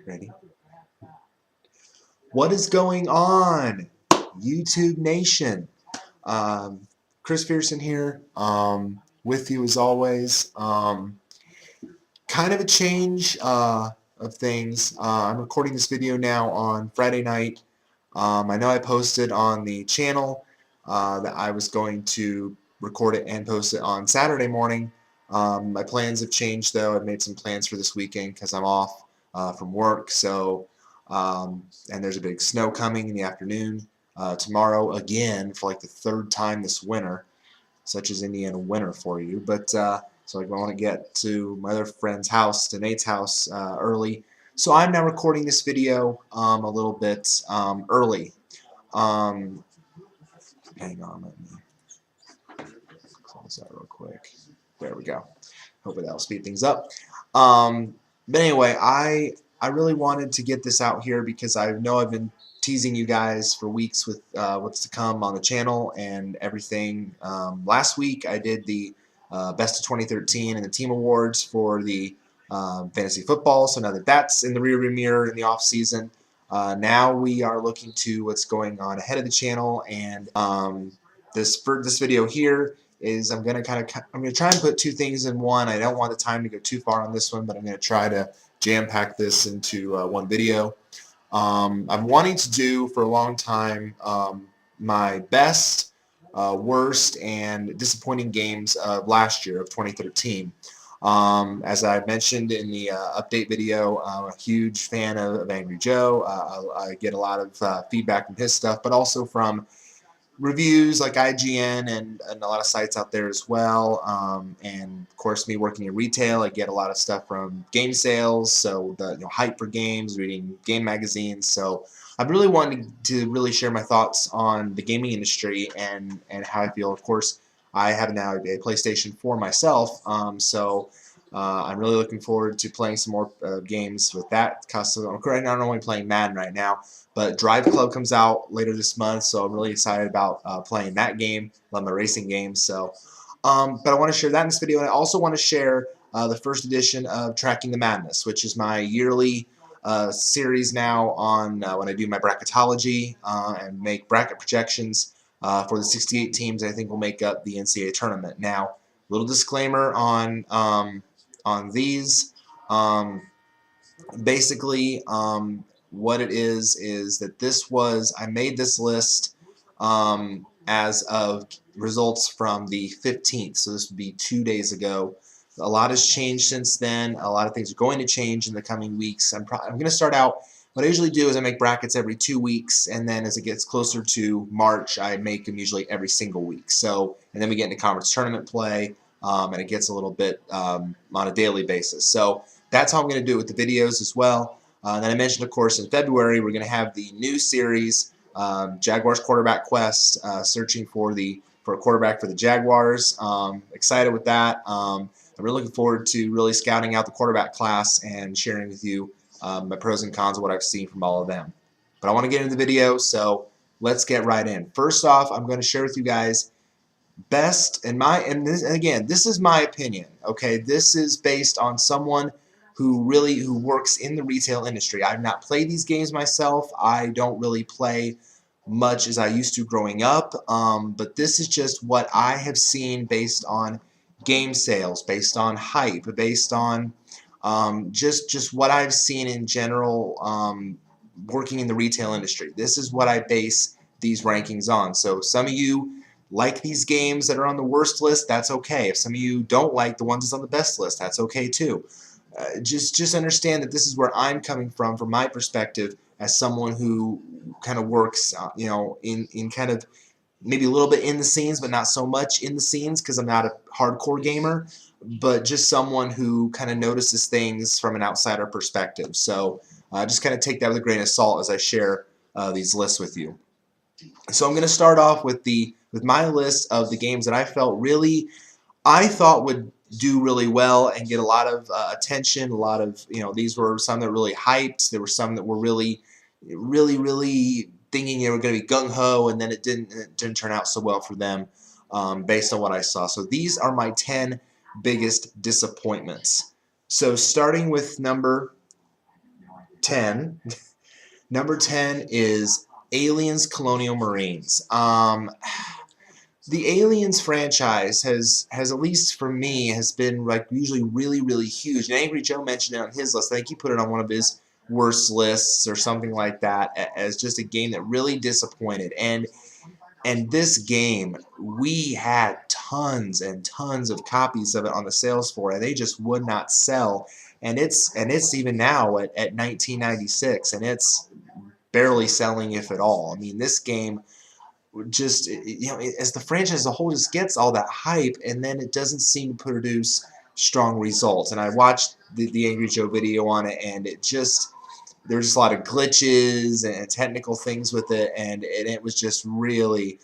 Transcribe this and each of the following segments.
Ready? What is going on, YouTube Nation? Um, Chris Pearson here, with you as always. Kind of a change of things. I'm recording this video now on Friday night. I know I posted on the channel that I was going to record it and post it on Saturday morning. My plans have changed though. I've made some plans for this weekend because I'm off from work. And there's a big snow coming in the afternoon tomorrow again for like the third time this winter. Such as Indiana winter for you. So I want to get to my other friend's house, to Nate's house, early. So I'm now recording this video a little bit early. Um, Hang on, let me close that real quick. There we go. Hopefully that'll speed things up. But anyway, I really wanted to get this out here because I know I've been teasing you guys for weeks with what's to come on the channel and everything. Last week I did the Best of 2013 and the Team Awards for the fantasy football. So now that that's in the rearview mirror in the off season, now we are looking to what's going on ahead of the channel. And this video here is I'm gonna try and put two things in one. I don't want the time to go too far on this one, but I'm gonna try to jam pack this into one video. I'm wanting to do for a long time my best, worst, and disappointing games of last year of 2013. As I mentioned in the update video, I'm a huge fan of Angry Joe. I get a lot of feedback from his stuff, but also from reviews like IGN and a lot of sites out there as well. And of course, me working in retail, I get a lot of stuff from game sales, so the hype for games, reading game magazines. So I've really wanted to really share my thoughts on the gaming industry and how I feel. Of course, I have now a PlayStation 4 myself, I'm really looking forward to playing some more games with that custom. I'm not only playing Madden right now, but Drive Club comes out later this month, so I'm really excited about playing that game. Love my racing games. But I want to share that in this video, and I also want to share the first edition of Tracking the Madness, which is my yearly series now on when I do my bracketology and make bracket projections for the 68 teams I think will make up the NCAA tournament. Now, little disclaimer on these. Basically, what it is that I made this list as of results from the 15th, so this would be 2 days ago. A lot has changed since then. A lot of things are going to change in the coming weeks. I'm going to start out. What I usually do is I make brackets every 2 weeks, and then as it gets closer to March, I make them usually every single week. And then we get into conference tournament play, and it gets a little bit on a daily basis. So that's how I'm going to do it with the videos as well. And then I mentioned, of course, in February, we're going to have the new series, Jaguars Quarterback Quest, searching for a quarterback for the Jaguars. Excited with that. I'm really looking forward to really scouting out the quarterback class and sharing with you my pros and cons of what I've seen from all of them. But I want to get into the video, so let's get right in. First off, I'm going to share with you guys best and again, this is my opinion. Okay, this is based on someone who works in the retail industry. I've not played these games myself. I don't really play much as I used to growing up, but this is just what I have seen based on game sales, based on hype, based on just what I've seen in general working in the retail industry. This is what I base these rankings on. So some of you like these games that are on the worst list, that's okay. If some of you don't like the ones that's on the best list, that's okay too. Just understand that this is where I'm coming from my perspective, as someone who kind of works, in kind of maybe a little bit in the scenes, but not so much in the scenes because I'm not a hardcore gamer, but just someone who kind of notices things from an outsider perspective. So just kind of take that with a grain of salt as I share these lists with you. So I'm going to start off with my list of the games that I thought would do really well and get a lot of attention. A lot of, these were some that were really hyped. There were some that were really thinking they were going to be gung-ho, and then it didn't turn out so well for them based on what I saw. So these are my 10 biggest disappointments. So starting with number 10. Number 10 is Aliens Colonial Marines. The Aliens franchise has at least for me has been like usually really huge. And Angry Joe mentioned it on his list. I think he put it on one of his worst lists or something like that as just a game that really disappointed. And this game, we had tons and tons of copies of it on the sales floor, and they just would not sell. And it's even now at 1996, and it's barely selling, if at all. I mean, this game just, as the franchise as a whole just gets all that hype, and then it doesn't seem to produce strong results. And I watched the Angry Joe video on it, and it just, there's just a lot of glitches and technical things with it, and it was just really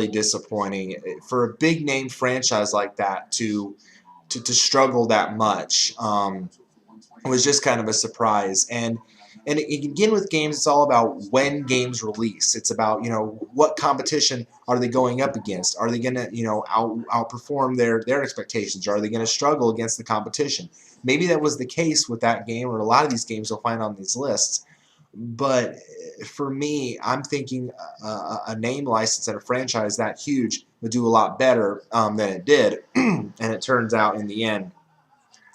disappointing for a big name franchise like that to struggle that much. It was just kind of a surprise. And again, with games, it's all about when games release. It's about, what competition are they going up against? Are they going to, outperform their expectations? Or are they going to struggle against the competition? Maybe that was the case with that game, or a lot of these games you'll find on these lists. But for me, I'm thinking a name license and a franchise that huge would do a lot better than it did. And it turns out in the end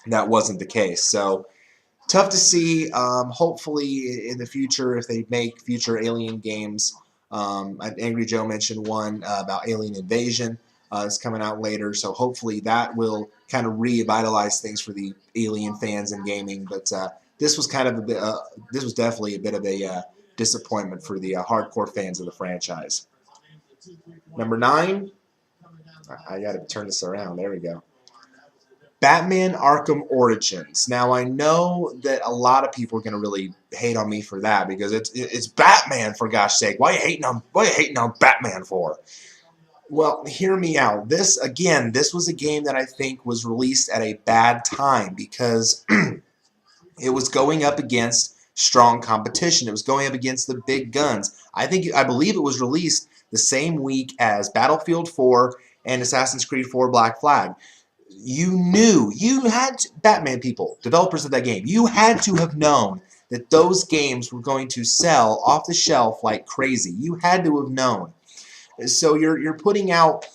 that wasn't the case. So tough to see. Hopefully in the future, if they make future Alien games, Angry Joe mentioned one about Alien Invasion. It's coming out later, so hopefully that will kind of revitalize things for the Alien fans in gaming. But this was kind of a bit. This was definitely a bit of a disappointment for the hardcore fans of the franchise. Number 9. I got to turn this around. There we go. Batman Arkham Origins. Now, I know that a lot of people are going to really hate on me for that because it's Batman, for gosh sake. Why are you hating on Batman for? Well, hear me out. This was a game that I think was released at a bad time because it was going up against strong competition. It was going up against the big guns. I believe it was released the same week as Battlefield 4 and Assassin's Creed 4 Black Flag. You had to, Batman people, developers of that game, you had to have known that those games were going to sell off the shelf like crazy. You had to have known. So you're putting out,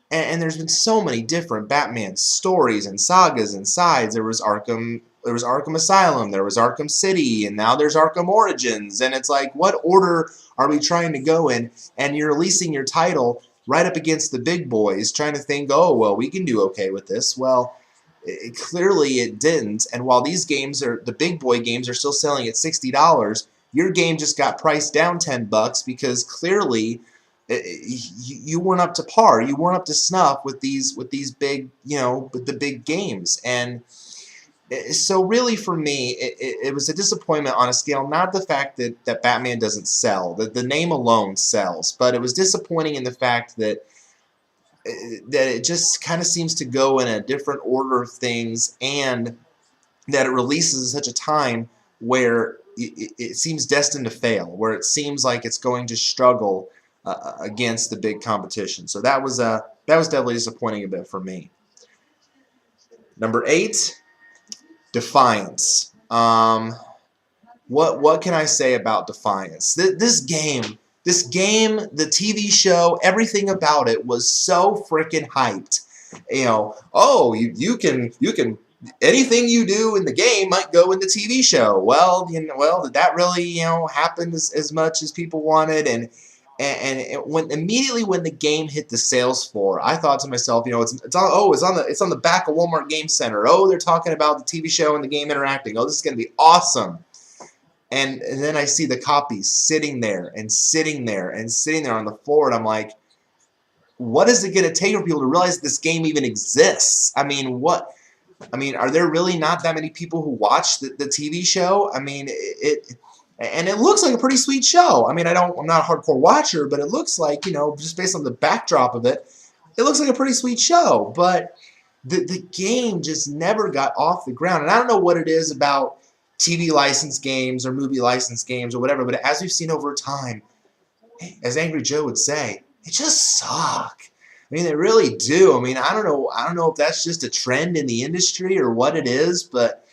and there's been so many different Batman stories and sagas and sides. There was Arkham Asylum, there was Arkham City, and now there's Arkham Origins. And it's like, what order are we trying to go in? And you're releasing your title right up against the big boys, trying to think, oh, well, we can do okay with this. Well, clearly it didn't. And while these games the big boy games are still selling at $60, your game just got priced down $10 because clearly you weren't up to par. You weren't up to snuff with these big, with the big games. And so really for me, it was a disappointment on a scale, not the fact that Batman doesn't sell, that the name alone sells, but it was disappointing in the fact that it just kind of seems to go in a different order of things, and that it releases at such a time where it seems destined to fail, where it seems like it's going to struggle against the big competition. So that was definitely disappointing a bit for me. Number 8. Defiance. What can I say about Defiance? This game, the TV show, everything about it was so freaking hyped. You can anything you do in the game might go in the TV show. Well, did that really happen as much as people wanted? And immediately when the game hit the sales floor, I thought to myself, it's on the back of Walmart Game Center. Oh, they're talking about the TV show and the game interacting. Oh, this is going to be awesome. And then I see the copies sitting there on the floor, and I'm like, what is it going to take for people to realize this game even exists? I mean, are there really not that many people who watch the TV show? I mean, and it looks like a pretty sweet show. I mean, I'm not a hardcore watcher, but it looks like, just based on the backdrop of it, it looks like a pretty sweet show. But the game just never got off the ground. And I don't know what it is about TV licensed games or movie licensed games or whatever, but as we've seen over time, as Angry Joe would say, they just suck. I mean, they really do. I mean, I don't know if that's just a trend in the industry or what it is, but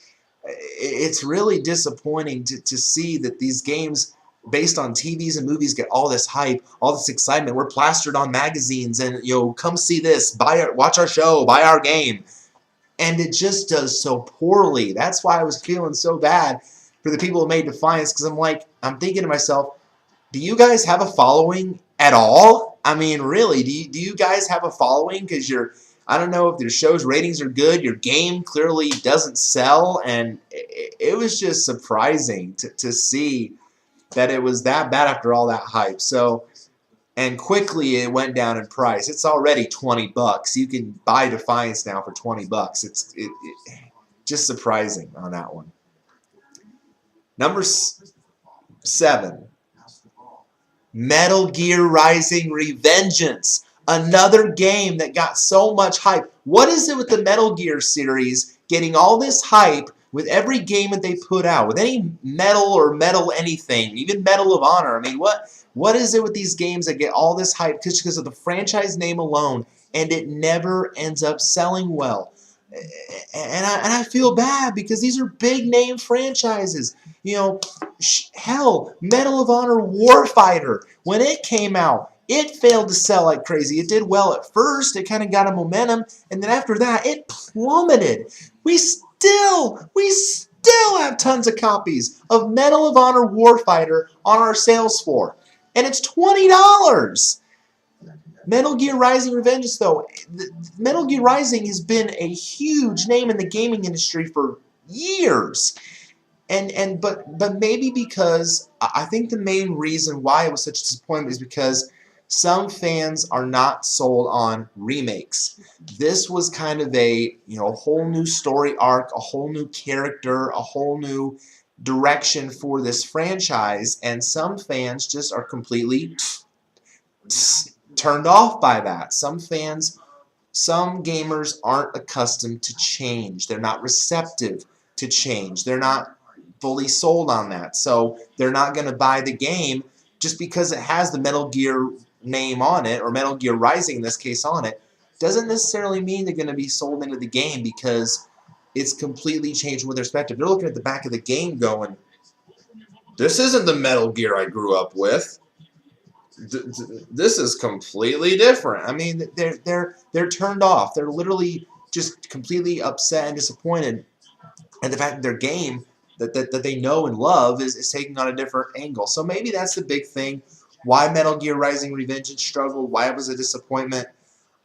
It's really disappointing to see that these games based on TVs and movies get all this hype, all this excitement. We're plastered on magazines and, come see this, watch our show, buy our game. And it just does so poorly. That's why I was feeling so bad for the people who made Defiance, because I'm thinking to myself, do you guys have a following at all? I mean, really, do you guys have a following? Because I don't know if your show's ratings are good. Your game clearly doesn't sell, and it was just surprising to see that it was that bad after all that hype. So, and quickly it went down in price. It's already $20. You can buy Defiance now for $20. It's just surprising on that one. Number 7. Metal Gear Rising: Revengeance. Another game that got so much hype. What is it with the Metal Gear series getting all this hype with every game that they put out? With any metal or metal anything, even Medal of Honor. I mean, what is it with these games that get all this hype just because of the franchise name alone, and it never ends up selling well? And I feel bad because these are big name franchises. Hell, Medal of Honor Warfighter, when it came out, it failed to sell like crazy. It did well at first. It kind of got a momentum, and then after that, it plummeted. We still have tons of copies of Medal of Honor Warfighter on our sales floor, and it's $20. Metal Gear Rising: Revengeance, though, Metal Gear Rising has been a huge name in the gaming industry for years. But maybe because I think the main reason why it was such a disappointment is because some fans are not sold on remakes. This was kind of a whole new story arc, a whole new character, a whole new direction for this franchise, and some fans just are completely turned off by that. Some gamers aren't accustomed to change. They're not receptive to change. They're not fully sold on that. So they're not going to buy the game just because it has the Metal Gear name on it, or Metal Gear Rising in this case on it. Doesn't necessarily mean they're going to be sold into the game because it's completely changed with their perspective. They're looking at the back of the game going, this isn't the Metal Gear I grew up with. This is completely different. I mean, they're turned off. They're literally just completely upset and disappointed at the fact that their game that they know and love is taking on a different angle. So maybe that's the big thing. Why Metal Gear Rising: Revengeance struggled? Why it was a disappointment?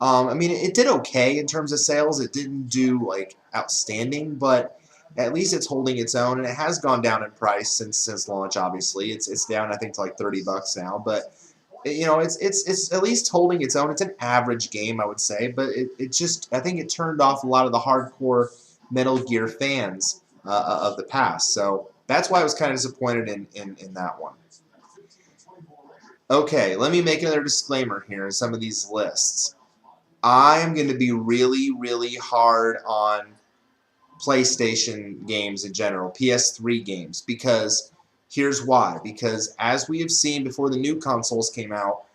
I mean, it did okay in terms of sales. It didn't do outstanding, but at least it's holding its own, and it has gone down in price since launch. Obviously, it's down I think to like $30 now, but it's at least holding its own. It's an average game, I would say, but it just I think it turned off a lot of the hardcore Metal Gear fans of the past. So that's why I was kind of disappointed in that one. Okay, let me make another disclaimer here in some of these lists. I'm going to be really, really hard on PlayStation games in general, PS3 games, because here's why. Because as we have seen before the new consoles came out,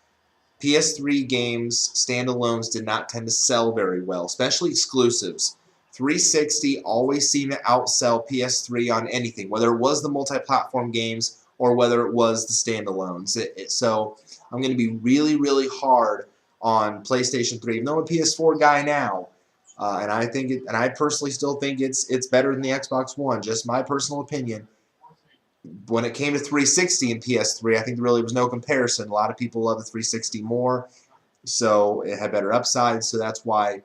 PS3 games, standalones, did not tend to sell very well, especially exclusives. 360 always seemed to outsell PS3 on anything, whether it was the multi-platform games or whether it was the standalones. So I'm going to be really, really hard on PlayStation 3, even though I'm a PS4 guy now. And I personally still think it's better than the Xbox One. Just my personal opinion. When it came to 360 and PS3, I think there really was no comparison. A lot of people love the 360 more, so it had better upside. So that's why,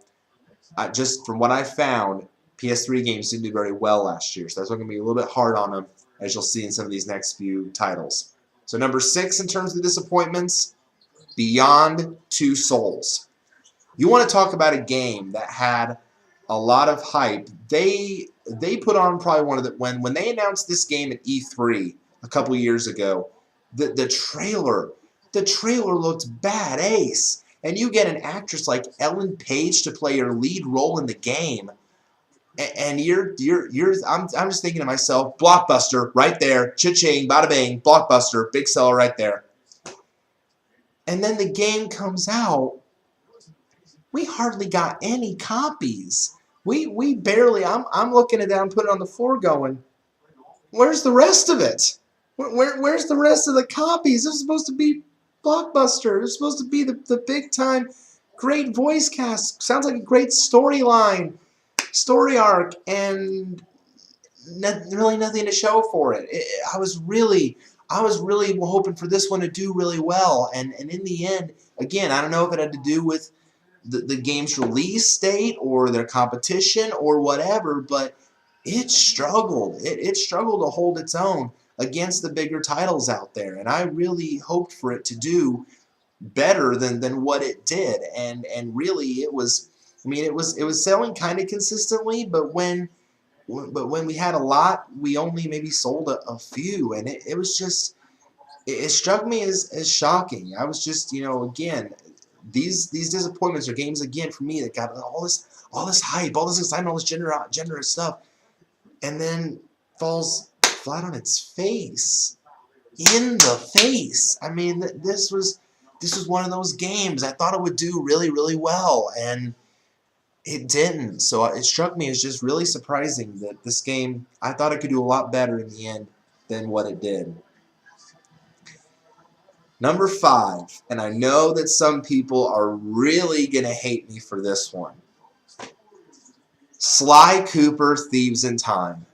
just from what I found, PS3 games didn't do very well last year. So that's why I'm going to be a little bit hard on them, as you'll see in some of these next few titles. So number 6 in terms of disappointments, Beyond Two Souls. You want to talk about a game that had a lot of hype. They put on probably one of the when they announced this game at E3 a couple years ago. The trailer looked bad ace, and you get an actress like Ellen Page to play your lead role in the game, and I'm just thinking to myself, blockbuster right there, cha-ching, bada bang, blockbuster, big seller right there. And then the game comes out. We hardly got any copies. We barely. I'm looking at that and put it on the floor, going, where's the rest of it? Where's the rest of the copies? This is supposed to be blockbuster. It's supposed to be the big time, great voice cast. Sounds like a great storyline, story arc, and really nothing to show for it. I was really hoping for this one to do really well, and in the end, again, I don't know if it had to do with the game's release date or their competition or whatever, but it struggled. It struggled to hold its own against the bigger titles out there, and I really hoped for it to do better than what it did, and really it was. I mean, it was selling kind of consistently, but when we had a lot, we only maybe sold a few, and it was just it struck me as shocking. I was just, again, these disappointments are games again for me that got all this hype, all this excitement, all this generous stuff, and then falls flat on its face, in the face. I mean, this was one of those games I thought it would do really, really well, and it didn't. So it struck me as just really surprising that this game, I thought it could do a lot better in the end than what it did. Number 5, and I know that some people are really going to hate me for this one. Sly Cooper, Thieves in Time.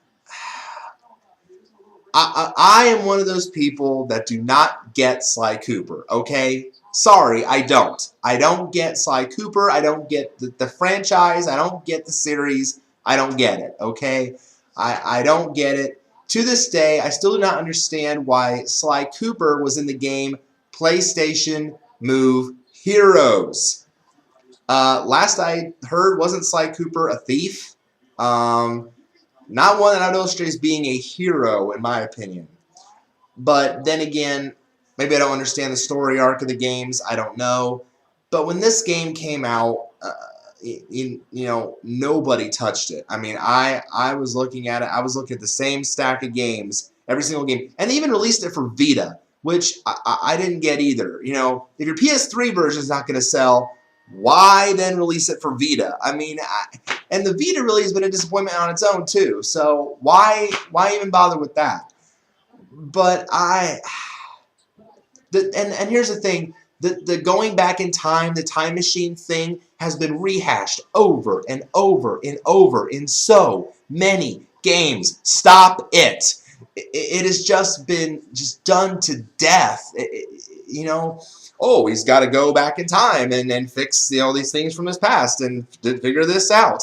I am one of those people that do not get Sly Cooper, okay? Sorry, I don't. I don't get Sly Cooper. I don't get the franchise. I don't get the series. I don't get it, okay? I don't get it. To this day, I still do not understand why Sly Cooper was in the game PlayStation Move Heroes. Last I heard, wasn't Sly Cooper a thief? Not one that I would illustrate as being a hero, in my opinion. But then again, maybe I don't understand the story arc of the games. I don't know. But when this game came out, nobody touched it. I mean, I was looking at it. I was looking at the same stack of games, every single game. And they even released it for Vita, which I didn't get either. If your PS3 version is not going to sell, why then release it for Vita? I mean, and the Vita really has been a disappointment on its own too. So why even bother with that? But and here's the thing: the going back in time, the time machine thing has been rehashed over and over and over in so many games. Stop it! It has just been done to death. Oh, he's got to go back in time and fix these things from his past and figure this out.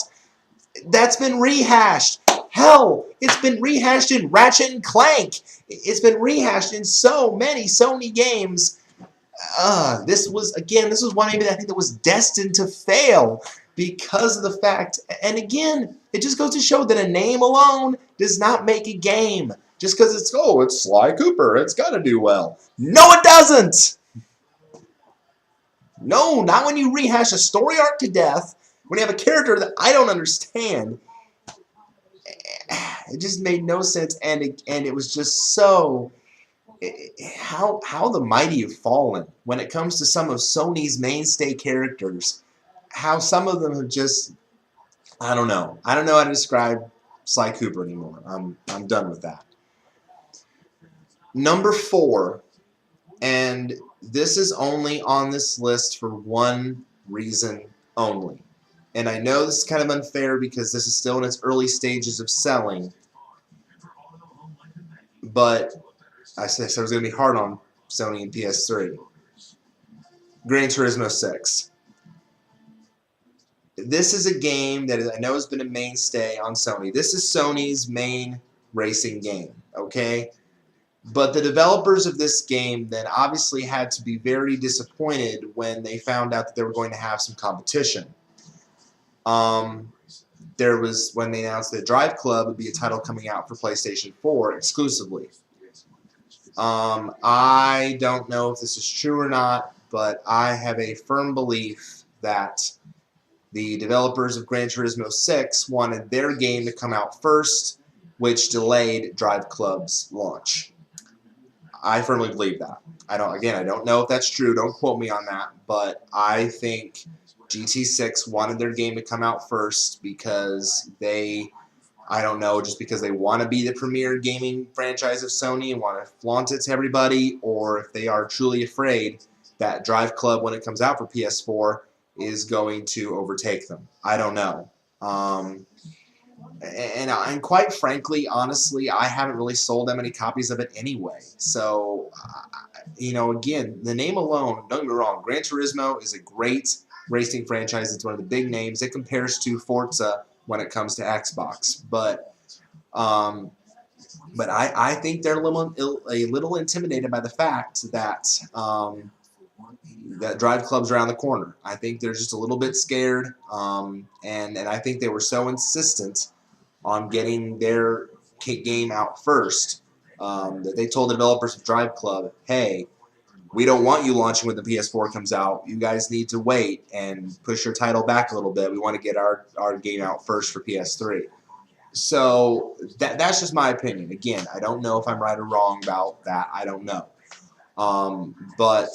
That's been rehashed. Hell, it's been rehashed in Ratchet and Clank. It's been rehashed in so many Sony games. This was one maybe I think that was destined to fail because of the fact, and again, it just goes to show that a name alone does not make a game. Just because it's Sly Cooper, it's got to do well. No, it doesn't. No, not when you rehash a story arc to death, when you have a character that I don't understand. It just made no sense, and it was just so... How the mighty have fallen when it comes to some of Sony's mainstay characters. How some of them have just... I don't know. I don't know how to describe Sly Cooper anymore. I'm done with that. Number 4, and this is only on this list for one reason only. And I know this is kind of unfair because this is still in its early stages of selling. But I said it was going to be hard on Sony and PS3. Gran Turismo 6. This is a game that I know has been a mainstay on Sony. This is Sony's main racing game, okay? But the developers of this game then obviously had to be very disappointed when they found out that they were going to have some competition. There was when they announced that Drive Club would be a title coming out for PlayStation 4 exclusively. I don't know if this is true or not, but I have a firm belief that the developers of Gran Turismo 6 wanted their game to come out first, which delayed Drive Club's launch. I firmly believe that. I don't know if that's true. Don't quote me on that, but I think GT6 wanted their game to come out first because they, I don't know, just because they want to be the premier gaming franchise of Sony and want to flaunt it to everybody, or if they are truly afraid that Drive Club, when it comes out for PS4, is going to overtake them. I don't know. And quite frankly, honestly, I haven't really sold that many copies of it anyway. So, you know, again, the name alone, don't get me wrong, Gran Turismo is a great racing franchise. It's one of the big names. It compares to Forza when it comes to Xbox. But I think they're a little intimidated by the fact that that Drive Club's around the corner. I think they're just a little bit scared, and I think they were so insistent on getting their game out first that they told the developers of Drive Club, hey, we don't want you launching when the PS4 comes out. You guys need to wait and push your title back a little bit. We want to get our game out first for PS3. So that's just my opinion. Again, I don't know if I'm right or wrong about that. I don't know. But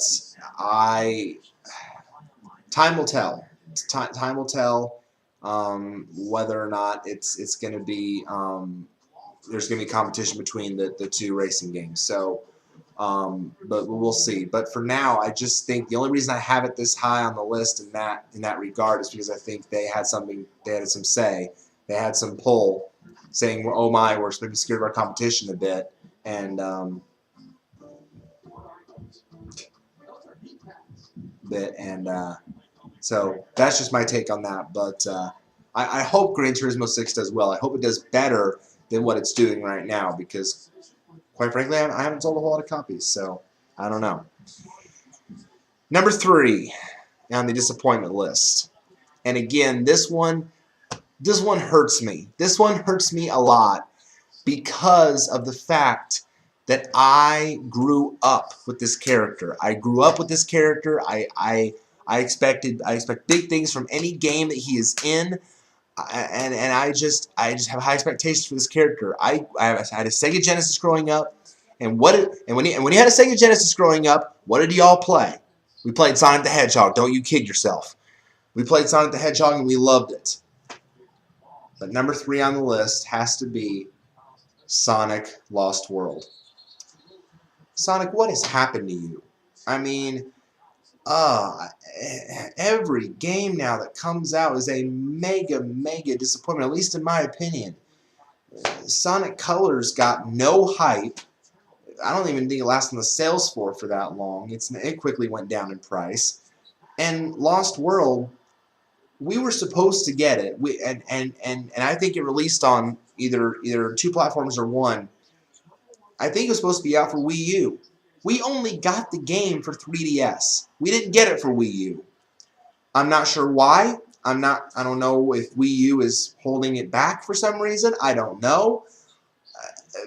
time will tell. Time will tell whether or not it's going to be there's going to be competition between the two racing games. So, but we'll see. But for now, I just think the only reason I have it this high on the list in that regard is because I think they had some say. They had some pull, saying, "Oh my, we're maybe scared of our competition a bit," and so that's just my take on that. But I hope Gran Turismo 6 does well. I hope it does better than what it's doing right now because, quite frankly, I haven't sold a whole lot of copies, so I don't know. Number 3 on the disappointment list, and again, this one hurts me. This one hurts me a lot because of the fact that I grew up with this character. I grew up with this character. I expect big things from any game that he is in, and I just have high expectations for this character. I had a Sega Genesis growing up, and when he had a Sega Genesis growing up, what did y'all play? We played Sonic the Hedgehog. Don't you kid yourself. We played Sonic the Hedgehog and we loved it. But number 3 on the list has to be Sonic Lost World. Sonic, what has happened to you? I mean, every game now that comes out is a mega disappointment, at least in my opinion. Sonic Colors got no hype. I don't even think it lasted on the sales floor for that long. It quickly went down in price. And Lost World, we were supposed to get it. And I think it released on either 2 platforms or 1. I think it was supposed to be out for Wii U. We only got the game for 3DS. We didn't get it for Wii U. I'm not sure why. I don't know if Wii U is holding it back for some reason. I don't know.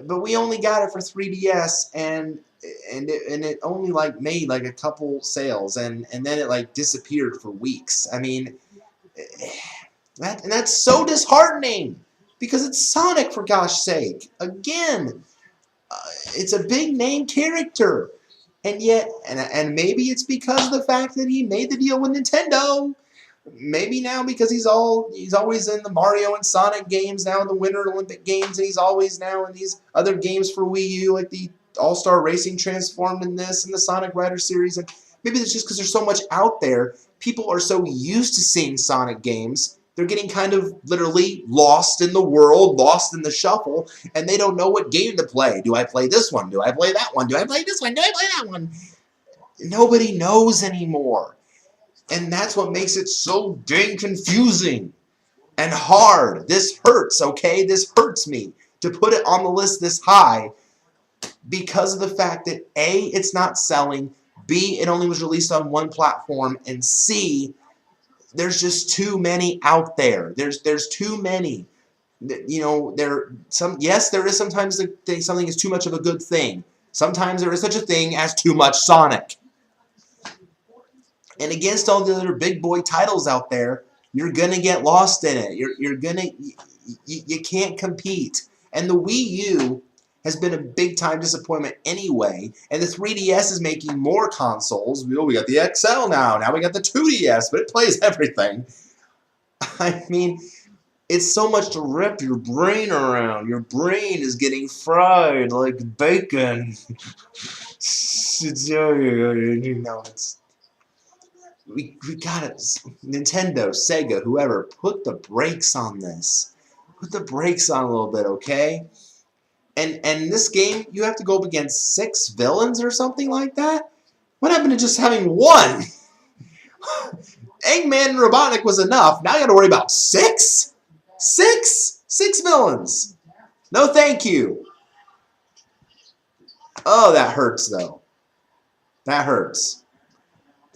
But we only got it for 3DS, and it only made a couple sales, and then it disappeared for weeks. I mean, that's so disheartening because it's Sonic, for gosh sake. Again, it's a big name character, and yet, and maybe it's because of the fact that he made the deal with Nintendo. Maybe now because he's always in the Mario and Sonic games now in the Winter Olympic Games, and he's always now in these other games for Wii U, like the All-Star Racing Transformed in this and the Sonic Rider series. And maybe it's just because there's so much out there. People are so used to seeing Sonic games, they're getting kind of literally lost in the world, lost in the shuffle, and they don't know what game to play. Do I play this one? Do I play that one? Do I play this one? Do I play that one? Nobody knows anymore. And that's what makes it so dang confusing and hard. This hurts, okay? This hurts me to put it on the list this high because of the fact that A, it's not selling, B, it only was released on 1 platform, and C, there's just too many out there. There's too many. You know, yes, there is sometimes something is too much of a good thing. Sometimes there is such a thing as too much Sonic. And against all the other big boy titles out there, you're gonna get lost in it. You can't compete. And the Wii U has been a big-time disappointment anyway, and the 3DS is making more consoles. We got the XL now we got the 2DS, but it plays everything. I mean, it's so much to wrap your brain around. Your brain is getting fried like bacon. We got it. Nintendo, Sega, whoever, put the brakes on this. Put the brakes on a little bit, okay? And in this game, you have to go up against 6 villains or something like that? What happened to just having 1? Eggman and Robotnik was enough. Now you gotta worry about 6? 6? 6 villains. No thank you. Oh, that hurts, though. That hurts.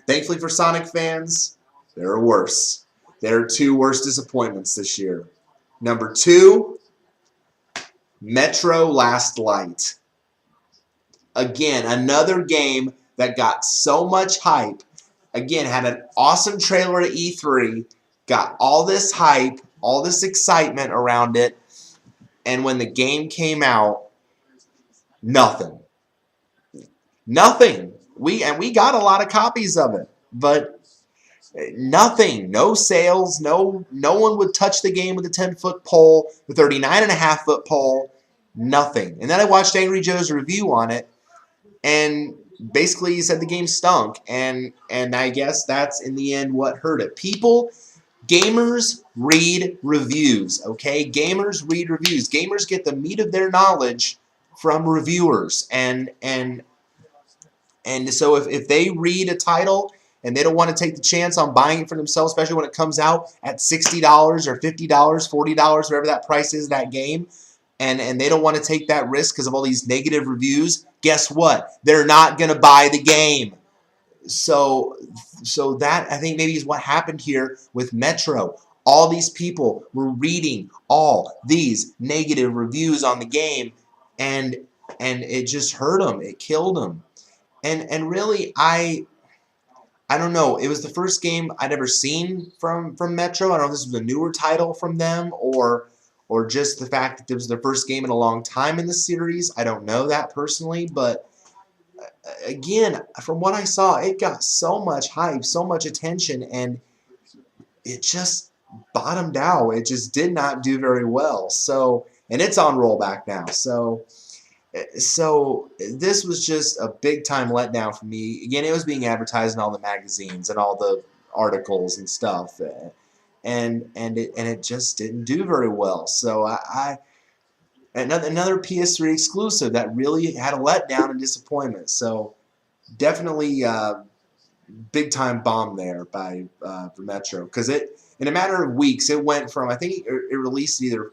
Thankfully for Sonic fans, there are worse. There are 2 worst disappointments this year. Number 2, Metro Last Light. Again, another game that got so much hype. Again, had an awesome trailer at E3, got all this hype, all this excitement around it, and when the game came out, nothing. Nothing. We got a lot of copies of it, but nothing. No sales. No one would touch the game with a 10-foot pole, the 39.5-foot pole. Nothing. And then I watched Angry Joe's review on it, and basically he said the game stunk, and I guess that's in the end what hurt it. Gamers read reviews, okay? Gamers read reviews. Gamers get the meat of their knowledge from reviewers, and so if they read a title and they don't want to take the chance on buying it for themselves, especially when it comes out at $60 or $50, $40, whatever that price is, that game, and they don't want to take that risk because of all these negative reviews, guess what? They're not going to buy the game. So that, I think, maybe is what happened here with Metro. All these people were reading all these negative reviews on the game, and it just hurt them. It killed them. And really, I don't know. It was the first game I'd ever seen from Metro. I don't know if this was a newer title from them or just the fact that it was their first game in a long time in the series. I don't know that personally, but again, from what I saw, it got so much hype, so much attention, and it just bottomed out. It just did not do very well. So, and it's on rollback now. So this was just a big-time letdown for me. Again, it was being advertised in all the magazines and all the articles and stuff, and it just didn't do very well. So another PS3 exclusive that really had a letdown and disappointment. So definitely big-time bomb there for Metro, because in a matter of weeks it went from, I think it released either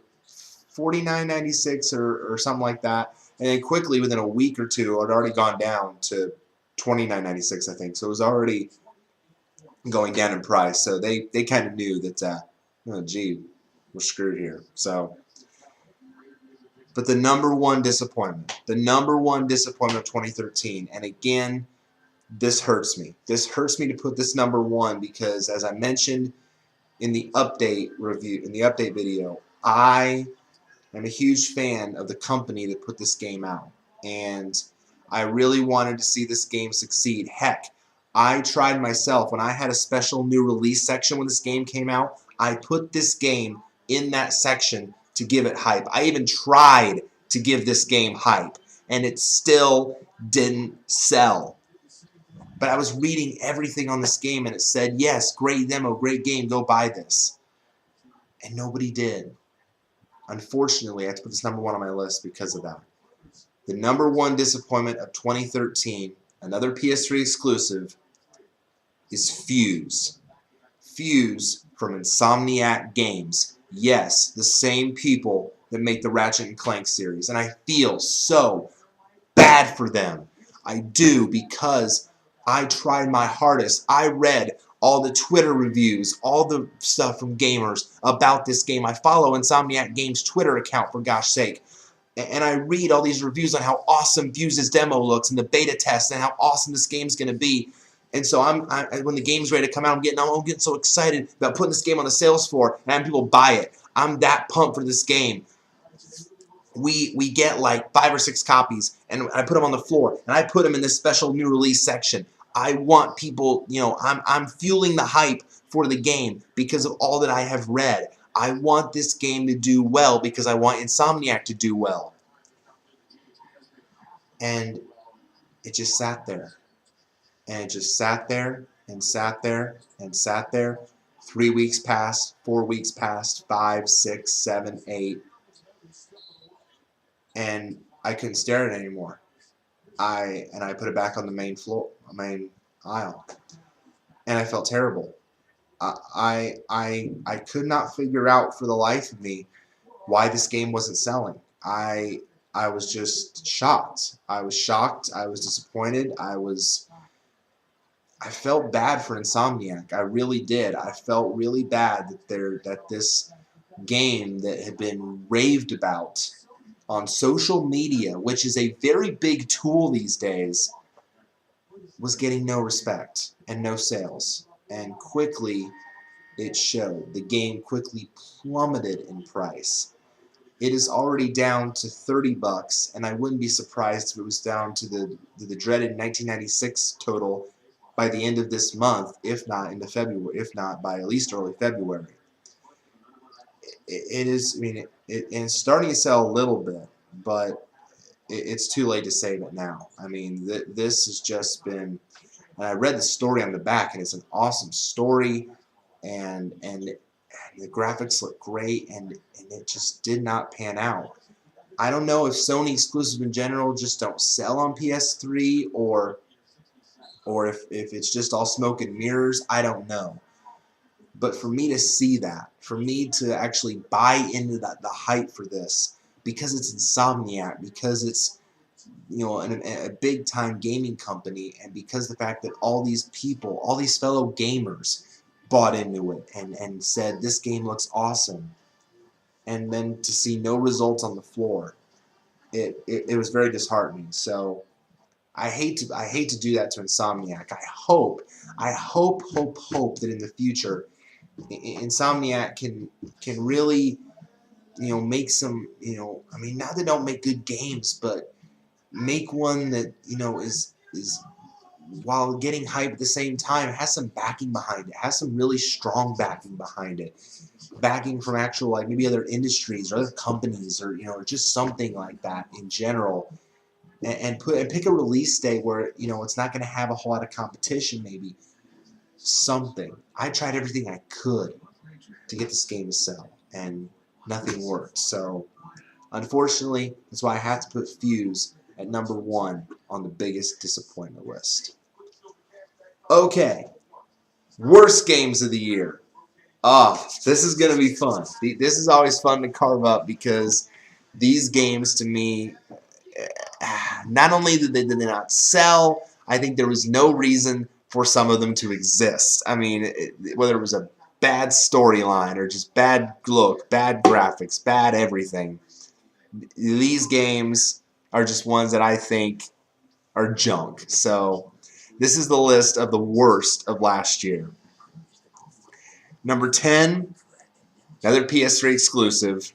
$49.96 or something like that. And then quickly, within a week or two, it had already gone down to $29.96, I think. So it was already going down in price. So they kind of knew that, oh, gee, we're screwed here. So, but the number one disappointment of 2013, and again, this hurts me. This hurts me to put this number 1 because, as I mentioned in the update review, in the update video, I'm a huge fan of the company that put this game out, and I really wanted to see this game succeed. Heck, I tried myself when I had a special new release section when this game came out. I put this game in that section to give it hype. I even tried to give this game hype, and it still didn't sell. But I was reading everything on this game, and it said, yes, great demo, great game, go buy this. And nobody did. Unfortunately, I have to put this number 1 on my list because of that. The number 1 disappointment of 2013, another PS3 exclusive, is Fuse. Fuse from Insomniac Games. Yes, the same people that make the Ratchet & Clank series. And I feel so bad for them. I do, because I tried my hardest. I read all the Twitter reviews, all the stuff from gamers about this game. I follow Insomniac Games' Twitter account, for gosh sake. And I read all these reviews on how awesome Fuse's demo looks and the beta test and how awesome this game's going to be. And so when the game's ready to come out, I'm getting so excited about putting this game on the sales floor and having people buy it. I'm that pumped for this game. we get like 5 or 6 copies, and I put them on the floor, and I put them in this special new release section. I want people, I'm fueling the hype for the game because of all that I have read. I want this game to do well because I want Insomniac to do well. And it just sat there. And it just sat there and sat there and sat there. 3 weeks passed, 4 weeks passed, 5, 6, 7, 8. And I couldn't stare at it anymore. I put it back on the main aisle, and I felt terrible. I could not figure out for the life of me why this game wasn't selling. I was just shocked. I was shocked. I was disappointed. I felt bad for Insomniac. I really did. I felt really bad that this game that had been raved about on social media, which is a very big tool these days, was getting no respect and no sales. And quickly it showed. The game quickly plummeted in price. It is already down to $30, and I wouldn't be surprised if it was down to the dreaded 1996 total by the end of this month, if not into February, if not by at least early February. It is, I mean, it's starting to sell a little bit, but it's too late to save it now. I mean, this has just been, and I read the story on the back, and it's an awesome story, and the graphics look great, and it just did not pan out. I don't know if Sony exclusives in general just don't sell on PS3, or if it's just all smoke and mirrors. I don't know. But for me to see that, for me to actually buy into the hype for this, because it's Insomniac, because it's a big time gaming company, and because the fact that all these people, all these fellow gamers bought into it and said this game looks awesome, and then to see no results on the floor, it was very disheartening. So I hate to do that to Insomniac. I hope that in the future Insomniac can really make some, I mean, not that they don't make good games, but make one that is while getting hype at the same time, has some backing behind it, has some really strong backing behind it, backing from actual, like, maybe other industries or other companies, or or just something like that in general, and pick a release day where it's not going to have a whole lot of competition. Maybe something. I tried everything I could to get this game to sell, and nothing worked. So unfortunately, that's why I have to put Fuse at #1 on the biggest disappointment list. Okay, worst games of the year. This is going to be fun. This is always fun to carve up, because these games, to me, not only did they not sell, I think there was no reason for some of them to exist. I mean, whether it was a bad storyline or just bad look, bad graphics, bad everything, these games are just ones that I think are junk. So this is the list of the worst of last year. Number 10, another PS3 exclusive,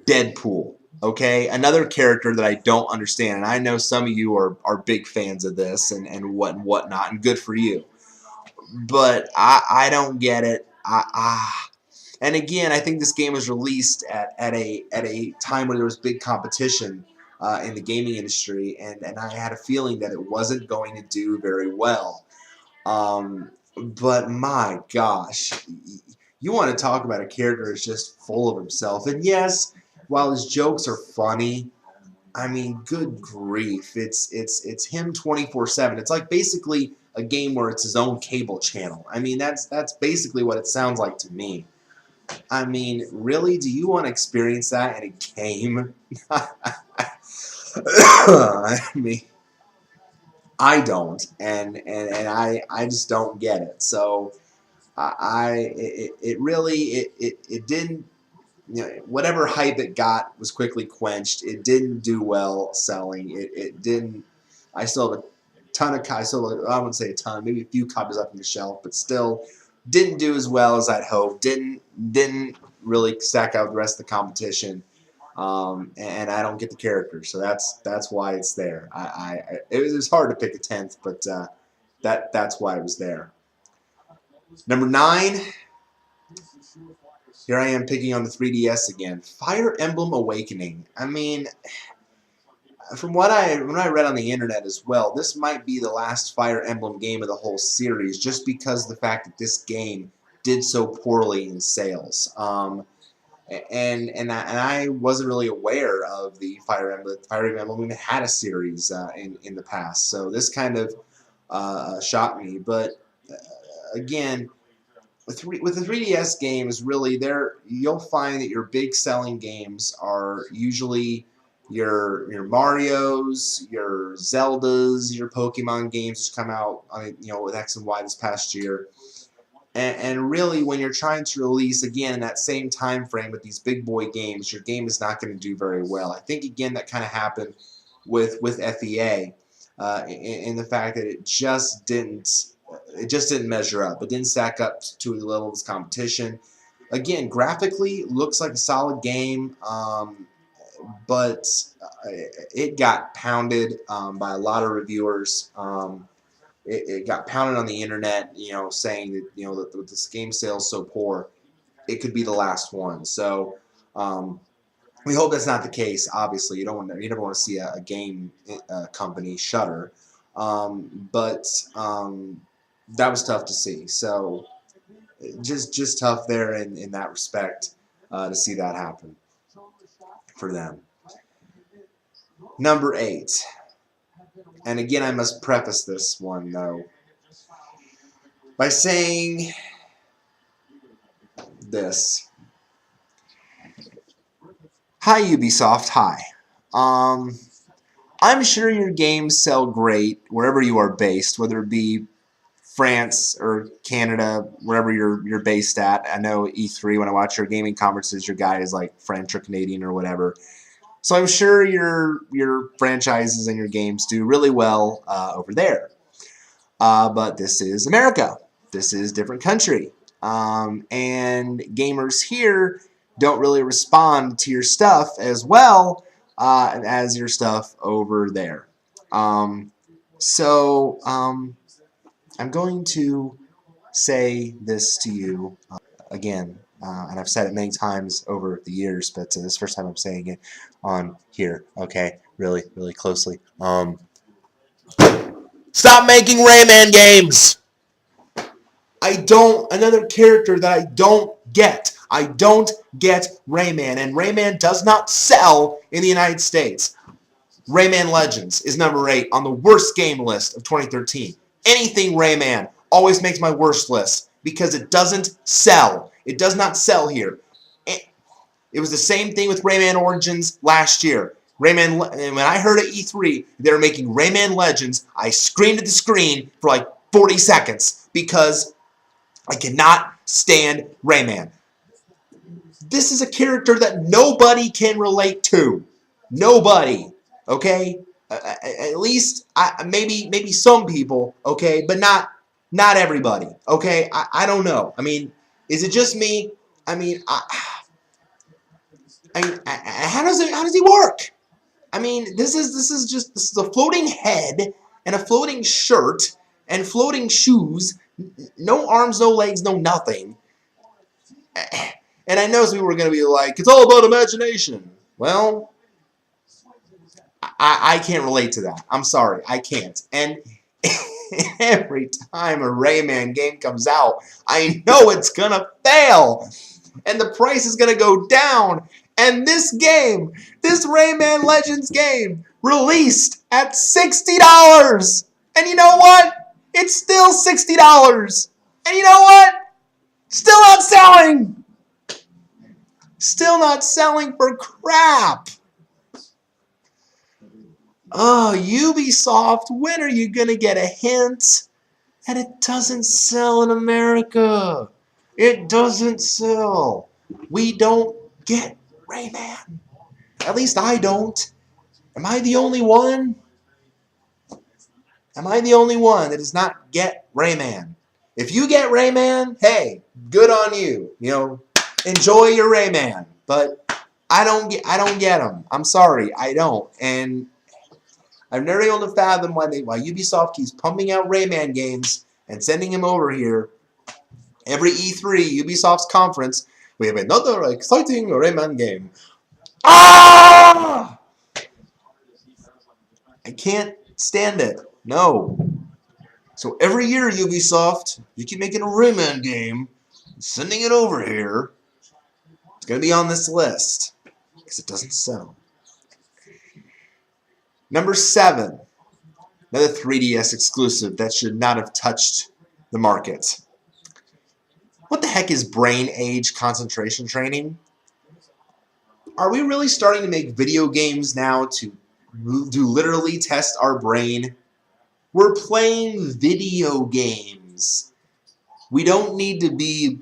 Deadpool. Okay, another character that I don't understand, and I know some of you are big fans of this and whatnot, and good for you. But I don't get it. And again, I think this game was released at a time where there was big competition in the gaming industry, and I had a feeling that it wasn't going to do very well. But my gosh, you want to talk about a character that's just full of himself. And yes, while his jokes are funny, I mean, good grief, it's him 24/7. It's like basically a game where it's his own cable channel. I mean, that's basically what it sounds like to me. I mean, really, do you want to experience that in a game? I mean, I don't, and I just don't get it. So it really it didn't, whatever hype it got was quickly quenched. It didn't do well selling. It didn't. I still have a ton of copies. I wouldn't say a ton, maybe a few copies up on the shelf, but still didn't do as well as I'd hoped. Didn't really stack out with the rest of the competition. and I don't get the character, so that's why it's there. It was hard to pick a 10th, but that's why it was there. Number 9. Here I am picking on the 3DS again. Fire Emblem Awakening. I mean, from what I read on the internet as well, this might be the last Fire Emblem game of the whole series, just because of the fact that this game did so poorly in sales. And I wasn't really aware of the Fire Emblem. Fire Emblem even had a series in the past, so this kind of shocked me. But again, with the 3DS games, really, you'll find that your big selling games are usually your Mario's, your Zeldas, your Pokemon games which come out with X and Y this past year. And really, when you're trying to release, again, in that same time frame with these big boy games, your game is not going to do very well. I think, again, that kind of happened with FEA in the fact that it just didn't measure up. It didn't stack up to the level of its competition. Again, graphically, looks like a solid game, but it got pounded by a lot of reviewers. It got pounded on the internet, saying that that with this game sales so poor, it could be the last one. So we hope that's not the case. Obviously, you never want to see a game company shutter, but that was tough to see. So just tough there in that respect to see that happen for them. Number 8. And again, I must preface this one, though, by saying this. Hi, Ubisoft. Hi. I'm sure your games sell great wherever you are based, whether it be France or Canada, wherever you're based at. I know E3, when I watch your gaming conferences, your guy is like French or Canadian or whatever. So I'm sure your franchises and your games do really well over there. But this is America. This is a different country. And gamers here don't really respond to your stuff as well as your stuff over there. So I'm going to say this to you again. And I've said it many times over the years, but this is the first time I'm saying it on here, okay? Really, really closely. Stop making Rayman games! Another character that I don't get. I don't get Rayman, and Rayman does not sell in the United States. Rayman Legends is number 8 on the worst game list of 2013. Anything Rayman always makes my worst list because it doesn't sell. It does not sell here. It was the same thing with Rayman Origins last year. When I heard at E3 they were making Rayman Legends, I screamed at the screen for like 40 seconds because I cannot stand Rayman. This is a character that nobody can relate to. Nobody. Okay? At least maybe some people, okay, but not everybody. Okay? I don't know. I mean, is it just me? I mean, how does he work? I mean, this is a floating head and a floating shirt and floating shoes, no arms, no legs, no nothing. And I know some people are going to be like, it's all about imagination. Well, I can't relate to that. I'm sorry, I can't. And every time a Rayman game comes out, I know it's going to fail. And the price is going to go down. And this game, this Rayman Legends game, released at $60. And you know what? It's still $60. And you know what? Still not selling. Still not selling for crap. Oh, Ubisoft, when are you going to get a hint? And it doesn't sell in America. It doesn't sell. We don't get Rayman. At least I don't. Am I the only one? Am I the only one that does not get Rayman? If you get Rayman, hey, good on you. Enjoy your Rayman. But I don't get them. I'm sorry, I don't. And I've never been able to fathom why Ubisoft keeps pumping out Rayman games and sending them over here. Every E3, Ubisoft's conference, we have another exciting Rayman game. Ah! I can't stand it. No. So every year, Ubisoft, you keep making a Rayman game, sending it over here. It's going to be on this list because it doesn't sell. Number 7, another 3DS exclusive that should not have touched the market. What the heck is brain age concentration training? Are we really starting to make video games now to literally test our brain? We're playing video games. We don't need to be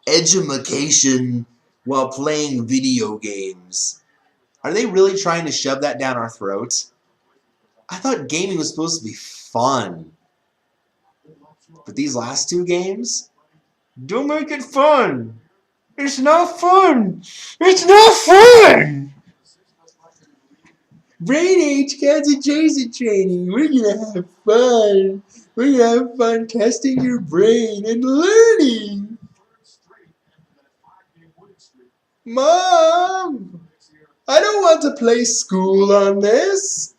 edumacation while playing video games. Are they really trying to shove that down our throats? I thought gaming was supposed to be fun. But these last 2 games don't make it fun. It's not fun. It's not fun. Brain age concentration training. We're gonna have fun. We're gonna have fun testing your brain and learning. Mom, I don't want to play school on this.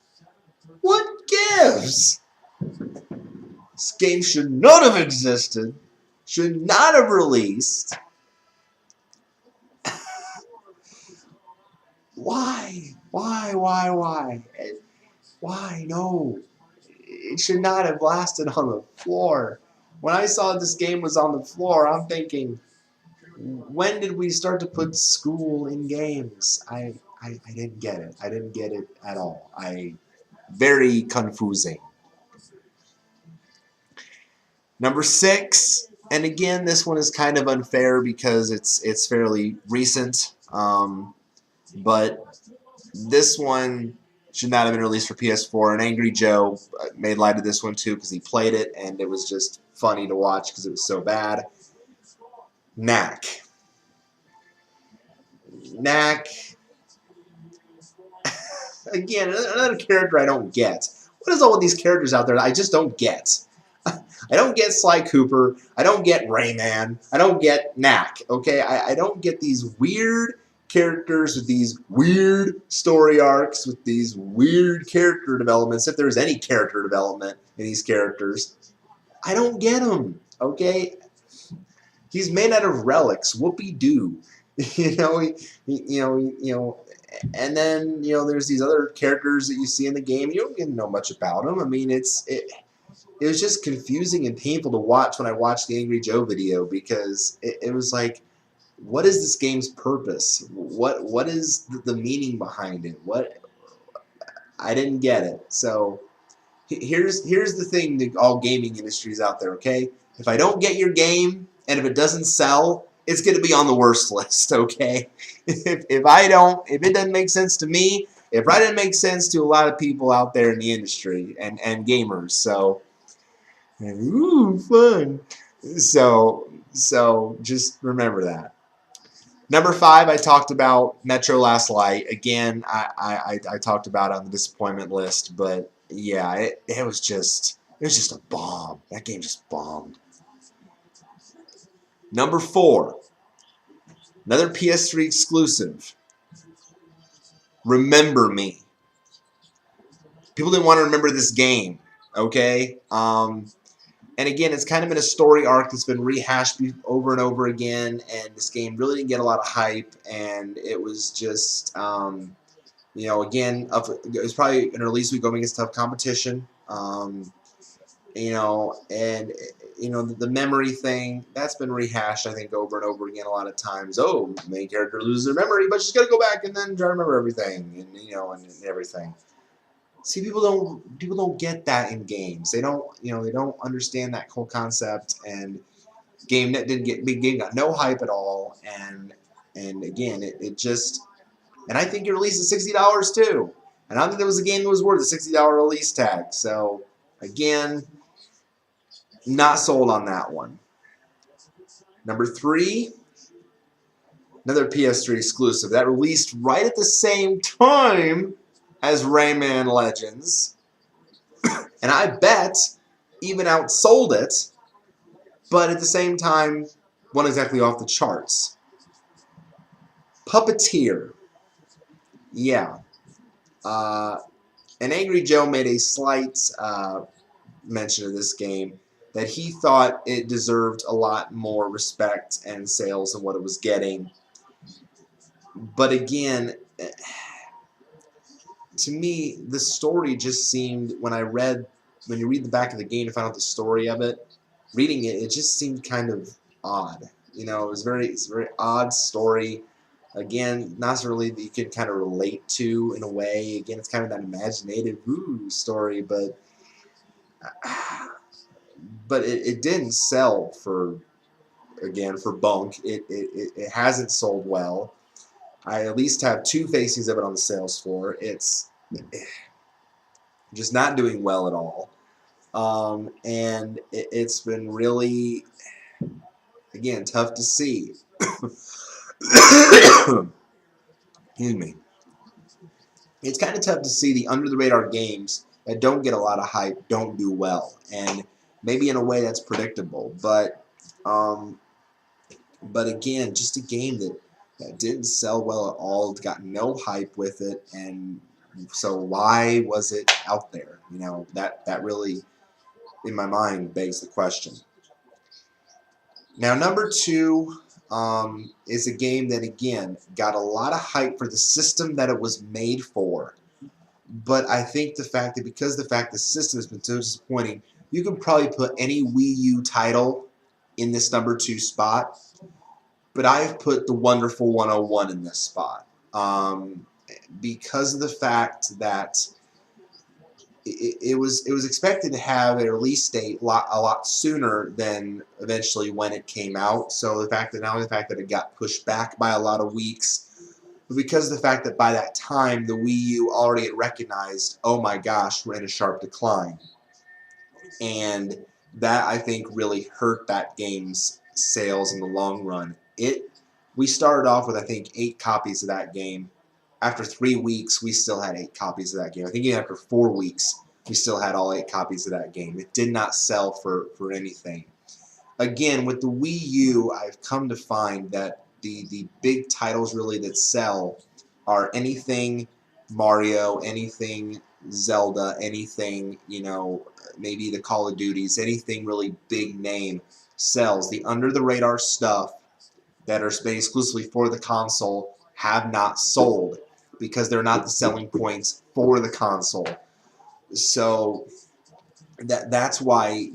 What gives? This game should not have existed. Should not have released. Why? Why? Why? No. It should not have lasted on the floor. When I saw this game was on the floor, I'm thinking, when did we start to put school in games? I didn't get it. I didn't get it at all. Very confusing. Number 6, and again, this one is kind of unfair because it's fairly recent, but this one should not have been released for PS4. And Angry Joe made light of this one too because he played it and it was just funny to watch because it was so bad. Knack. Again, another character I don't get. What is all with these characters out there that I just don't get? I don't get Sly Cooper. I don't get Rayman. I don't get Knack. Okay, I don't get these weird characters with these weird story arcs, with these weird character developments, if there's any character development in these characters. I don't get them. Okay, he's made out of relics. Whoopee-doo. you know, and then there's these other characters that you see in the game. You don't get to know much about them. I mean, it was just confusing and painful to watch when I watched the Angry Joe video because it was like, what is this game's purpose? What is the meaning behind it? I didn't get it. So here's the thing to all gaming industries out there, okay? If I don't get your game and if it doesn't sell, it's going to be on the worst list, okay? If it doesn't make sense to me, it probably didn't make sense to a lot of people out there in the industry and gamers. So, ooh, fun. So just remember that. Number 5, I talked about Metro Last Light. Again, I talked about it on the disappointment list, but yeah, it was just a bomb. That game just bombed. Number 4, another PS3 exclusive. Remember Me. People didn't want to remember this game, okay? And again, it's kind of been a story arc that's been rehashed over and over again, and this game really didn't get a lot of hype, and it was just, again, it was probably going to release week going against tough competition, and, the memory thing, that's been rehashed, I think, over and over again a lot of times. Oh, main character loses her memory, but she's got to go back and then try to remember everything, and everything. See, people don't get that in games. They don't understand that whole concept. And game got no hype at all. And again, it just, and I think it released at $60 too. And I don't think there was a game that was worth a $60 release tag. So again, not sold on that one. Number 3, Another PS3 exclusive that released right at the same time as Rayman Legends. And I bet even outsold it, but at the same time, wasn't exactly off the charts. Puppeteer. Yeah. And Angry Joe made a slight mention of this game that he thought it deserved a lot more respect and sales than what it was getting. But again, to me, the story just seemed, when you read the back of the game to find out the story of it, reading it, it just seemed kind of odd. You know, it's a very odd story. Again, not really that you can kind of relate to in a way. Again, it's kind of that imaginative story, but it didn't sell for bunk. It hasn't sold well. I at least have 2 facings of it on the sales floor. It's just not doing well at all. And it's been really, again, tough to see. Excuse me. It's kind of tough to see the under-the-radar games that don't get a lot of hype don't do well. And maybe in a way that's predictable. But again, just a game that didn't sell well at all, got no hype with it, and so why was it out there? You know, that really, in my mind, begs the question. Now, number 2 is a game that, again, got a lot of hype for the system that it was made for. But I think because the system has been so disappointing, you can probably put any Wii U title in this number 2 spot. But I've put the Wonderful 101 in this spot. Because of the fact that it was expected to have a release date a lot sooner than eventually when it came out. So not only the fact that it got pushed back by a lot of weeks, but because of the fact that by that time the Wii U already had recognized, oh my gosh, we're in a sharp decline. And that, I think, really hurt that game's sales in the long run. We started off with, I think, 8 copies of that game. After 3 weeks, we still had 8 copies of that game. I think even after 4 weeks, we still had all 8 copies of that game. It did not sell for anything. Again, with the Wii U, I've come to find that the big titles really that sell are anything Mario, anything Zelda, anything, maybe the Call of Duties, anything really big name sells. The under-the-radar stuff that are made exclusively for the console have not sold because they're not the selling points for the console. So that's why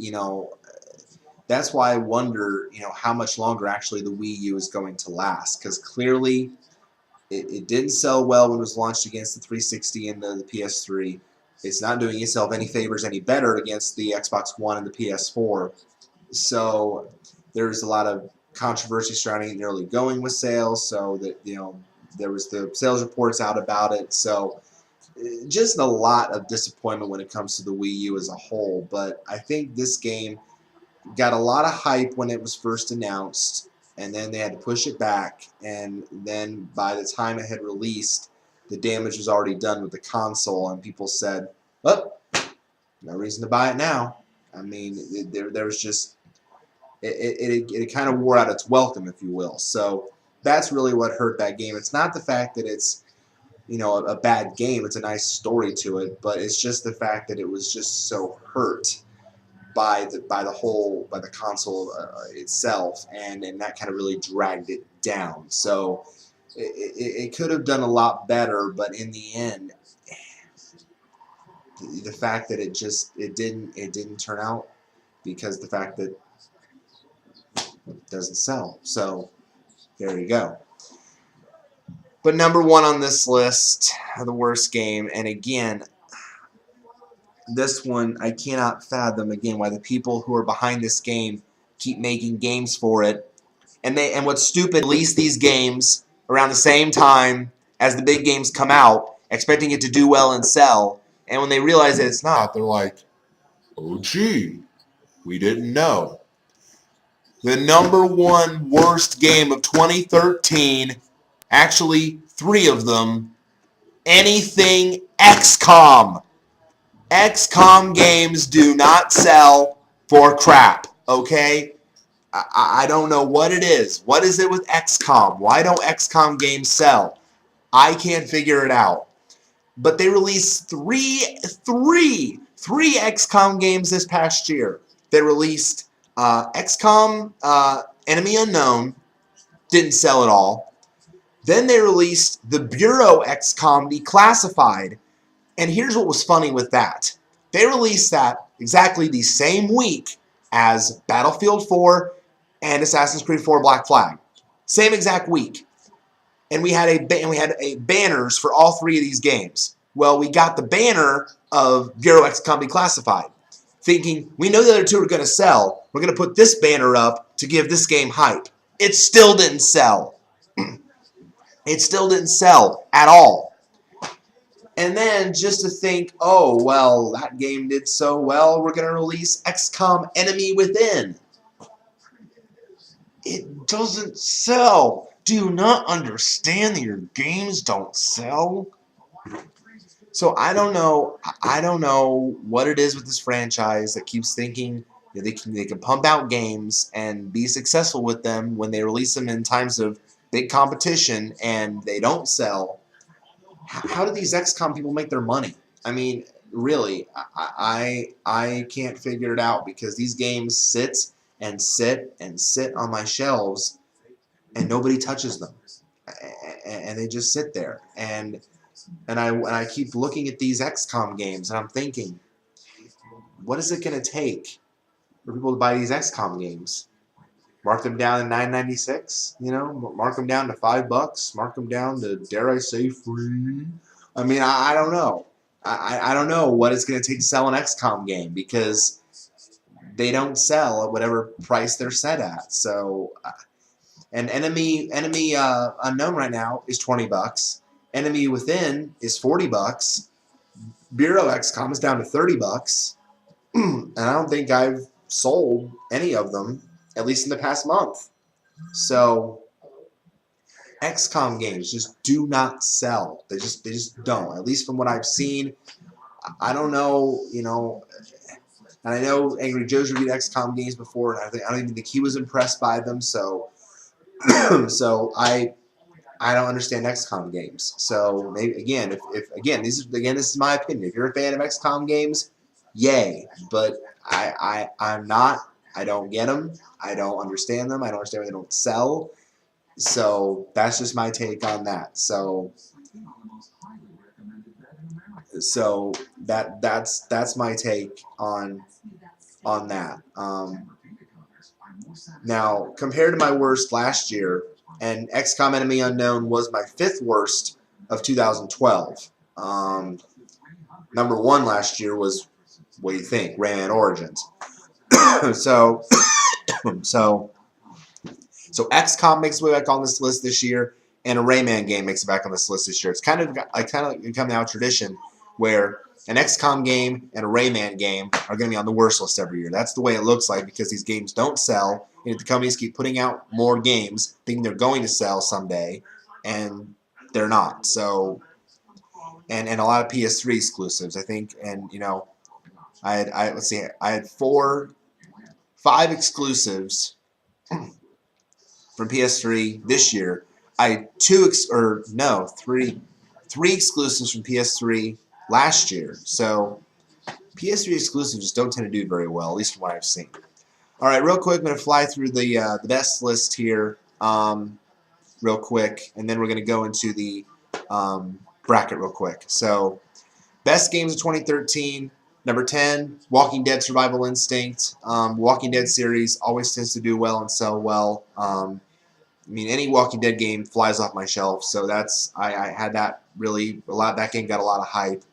I wonder how much longer actually the Wii U is going to last, because clearly it didn't sell well when it was launched against the 360 and the PS3. It's not doing itself any favors any better against the Xbox One and the PS4. So there's a lot of controversy surrounding it nearly going with sales. So that there was the sales reports out about it. So just a lot of disappointment when it comes to the Wii U as a whole. But I think this game got a lot of hype when it was first announced, and then they had to push it back, and then by the time it had released, the damage was already done with the console, and people said, oh, no reason to buy it now. I mean, there was just, it kind of wore out its welcome, if you will. So that's really what hurt that game. It's not the fact that it's, a bad game. It's a nice story to it, but it's just the fact that it was just so hurt by the console itself, and that kind of really dragged it down. So it could have done a lot better, but in the end, the fact that it didn't turn out because the fact that it doesn't sell. So there you go. But number 1 on this list, the worst game, and again, this one, I cannot fathom, again, why the people who are behind this game keep making games for it. And what's stupid, release these games around the same time as the big games come out, expecting it to do well and sell. And when they realize that it's not, they're like, oh, gee, we didn't know. The number one worst game of 2013, actually 3 of them, anything XCOM. XCOM games do not sell for crap, okay? I don't know what it is. What is it with XCOM? Why don't XCOM games sell? I can't figure it out. But they released three XCOM games this past year. They released XCOM Enemy Unknown, didn't sell at all. Then they released the Bureau XCOM Declassified. And here's what was funny with that. They released that exactly the same week as Battlefield 4 and Assassin's Creed 4 Black Flag. Same exact week. And we had banners for all 3 of these games. Well, we got the banner of Bureau XCOM Declassified, thinking we know the other 2 are going to sell. We're going to put this banner up to give this game hype. It still didn't sell. It still didn't sell at all. And then just to think, oh, well, that game did so well, we're going to release XCOM Enemy Within. It doesn't sell. Do you not understand that your games don't sell? So I don't know. I don't know what it is with this franchise that keeps thinking that they can pump out games and be successful with them when they release them in times of big competition and they don't sell. How do these XCOM people make their money? I mean, really, I can't figure it out because these games sit and sit and sit on my shelves and nobody touches them, and they just sit there. And I keep looking at these XCOM games and I'm thinking, what is it going to take for people to buy these XCOM games? Mark them down to $9.96, you know, mark them down to $5, mark them down to, dare I say, free. I mean, I don't know. I don't know what it's going to take to sell an XCOM game because they don't sell at whatever price they're set at. So, and Enemy Unknown right now is $20. Enemy Within is $40. Bureau XCOM is down to $30. And I don't think I've sold any of them, at least in the past month. So XCOM games just do not sell. They just don't. At least from what I've seen. I don't know, you know, and I know Angry Joe's reviewed XCOM games before, and I don't even think he was impressed by them. So so I don't understand XCOM games. So maybe again, this is my opinion. If you're a fan of XCOM games, yay. But I'm not. I don't get them. I don't understand them. I don't understand why they don't sell. So that's just my take on that. So that's my take on that. Now compared to my worst last year, and XCOM Enemy Unknown was my 5th worst of 2012. Number 1 last year was, what do you think, Rayman Origins. So XCOM makes its way back on this list this year, and a Rayman game makes it back on this list this year. It's kind of become now a tradition where an XCOM game and a Rayman game are going to be on the worst list every year. That's the way it looks like because these games don't sell, and the companies keep putting out more games thinking they're going to sell someday, and they're not. So, and a lot of PS3 exclusives, I think, and you know, I had 5 exclusives from PS3 this year. I had 3 exclusives from PS3 last year. So PS3 exclusives just don't tend to do very well, at least from what I've seen. All right, real quick, I'm going to fly through the best list here real quick, and then we're going to go into the bracket real quick. So best games of 2013. Number 10, Walking Dead Survival Instinct. Walking Dead series always tends to do well and sell well. I mean, any Walking Dead game flies off my shelf, so that's I had that really a lot. That game got a lot of hype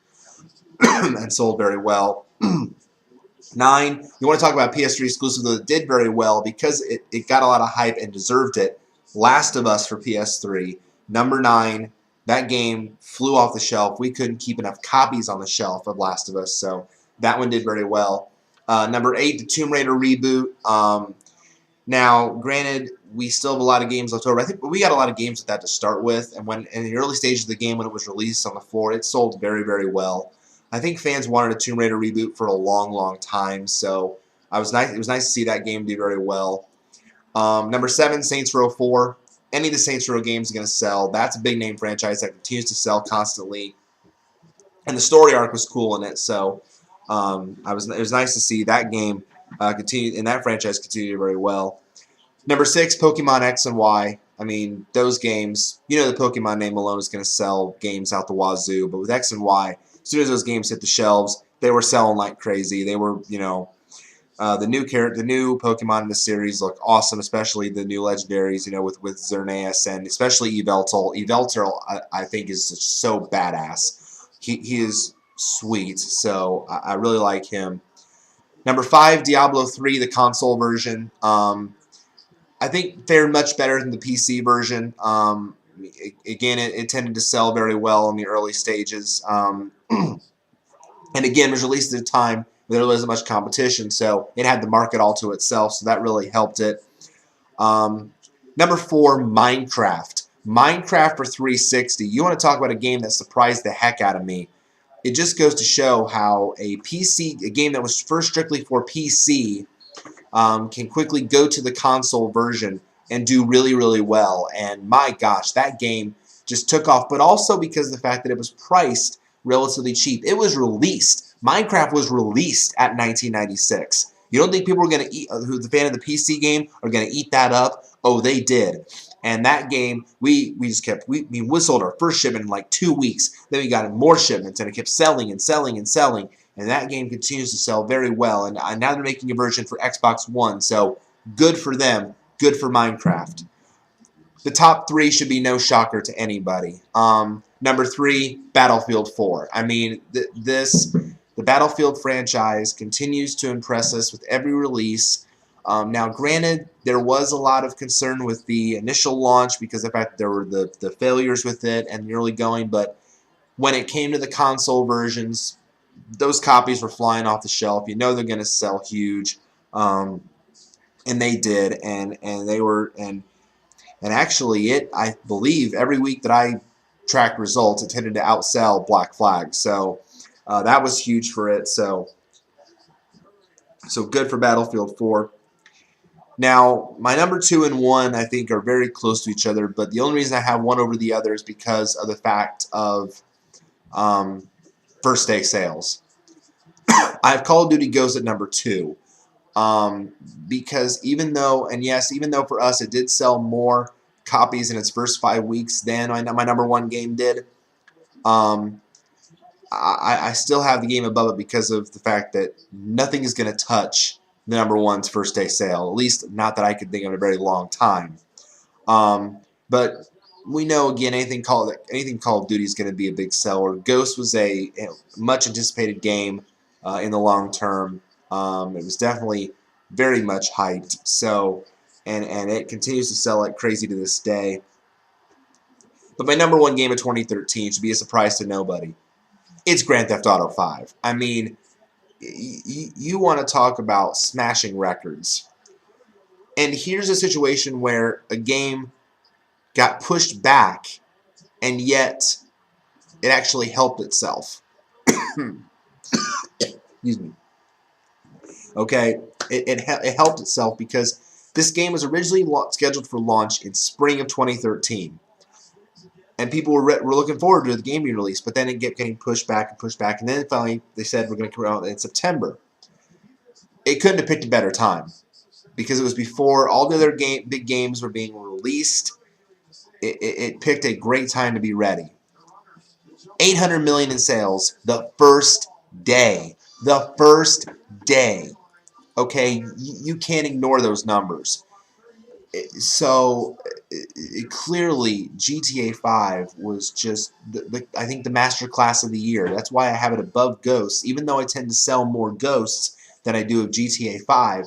and sold very well. 9, you want to talk about PS3 exclusive that did very well because it got a lot of hype and deserved it. Last of Us for PS3. Number 9, that game flew off the shelf. We couldn't keep enough copies on the shelf of Last of Us, so that one did very well. Number 8, the Tomb Raider reboot. Now, granted, we still have a lot of games left over. I think we got a lot of games with that to start with, and when in the early stages of the game when it was released on the floor, it sold very, very well. I think fans wanted a Tomb Raider reboot for a long, long time, so I was nice. It was nice to see that game do very well. Number 7, Saints Row 4. Any of the Saints Row games are going to sell. That's a big name franchise that continues to sell constantly, and the story arc was cool in it. So it was nice to see that game continue and that franchise continue very well. Number 6, Pokemon X and Y. I mean, those games, the Pokemon name alone is going to sell games out the wazoo. But with X and Y, as soon as those games hit the shelves, they were selling like crazy. They were, the new Pokemon in the series look awesome, especially the new legendaries, with Xerneas and especially Yveltal. Yveltal, I think, is just so badass. He is sweet, so I really like him. Number 5, Diablo 3, the console version. I think fared much better than the PC version. Again, it tended to sell very well in the early stages. And again, it was released at a time where there wasn't much competition, so it had the market all to itself, so that really helped it. Number 4, Minecraft. Minecraft for 360. You want to talk about a game that surprised the heck out of me. It just goes to show how a game that was first strictly for PC, can quickly go to the console version and do really, really well. And my gosh, that game just took off. But also because of the fact that it was priced relatively cheap. It was released. Minecraft was released at 1996. You don't think people are going to eat, who's a fan of the PC game, are going to eat that up? Oh, they did. And that game, we just kept, we sold our first shipment in like 2 weeks. Then we got more shipments, and it kept selling and selling and selling. And that game continues to sell very well. And now they're making a version for Xbox One. So good for them. Good for Minecraft. The top 3 should be no shocker to anybody. Number 3, Battlefield 4. I mean, the Battlefield franchise continues to impress us with every release. Now, granted, there was a lot of concern with the initial launch because of the fact that there were the failures with it and the early going. But when it came to the console versions, those copies were flying off the shelf. You know they're going to sell huge, and they did, and they were, and actually I believe every week that I tracked results, it tended to outsell Black Flag. So that was huge for it. So good for Battlefield 4. Now, my number 2 and 1, I think, are very close to each other, but the only reason I have one over the other is because of the fact of first day sales. I have Call of Duty Ghosts at number 2. Because even though for us it did sell more copies in its first 5 weeks than my number 1 game did, I still have the game above it because of the fact that nothing is going to touch the number 1's first day sale, at least not that I could think of in a very long time. But we know, again, anything Call of Duty is going to be a big seller. Ghost was a much anticipated game in the long term. It was definitely very much hyped. So, and it continues to sell like crazy to this day. But my number 1 game of 2013 should be a surprise to nobody. It's Grand Theft Auto 5. I mean, you want to talk about smashing records. And here's a situation where a game got pushed back, and yet it actually helped itself. Excuse me. Okay, it helped itself because this game was originally scheduled for launch in spring of 2013. And people were looking forward to the game being released, but then it kept getting pushed back, and then finally they said we're going to come out in September. It couldn't have picked a better time because it was before all the other big games were being released. It picked a great time to be ready. 800 million in sales the first day. The first day. Okay, you can't ignore those numbers. So clearly, GTA 5 was just, I think, the master class of the year. That's why I have it above Ghosts. Even though I tend to sell more Ghosts than I do of GTA 5,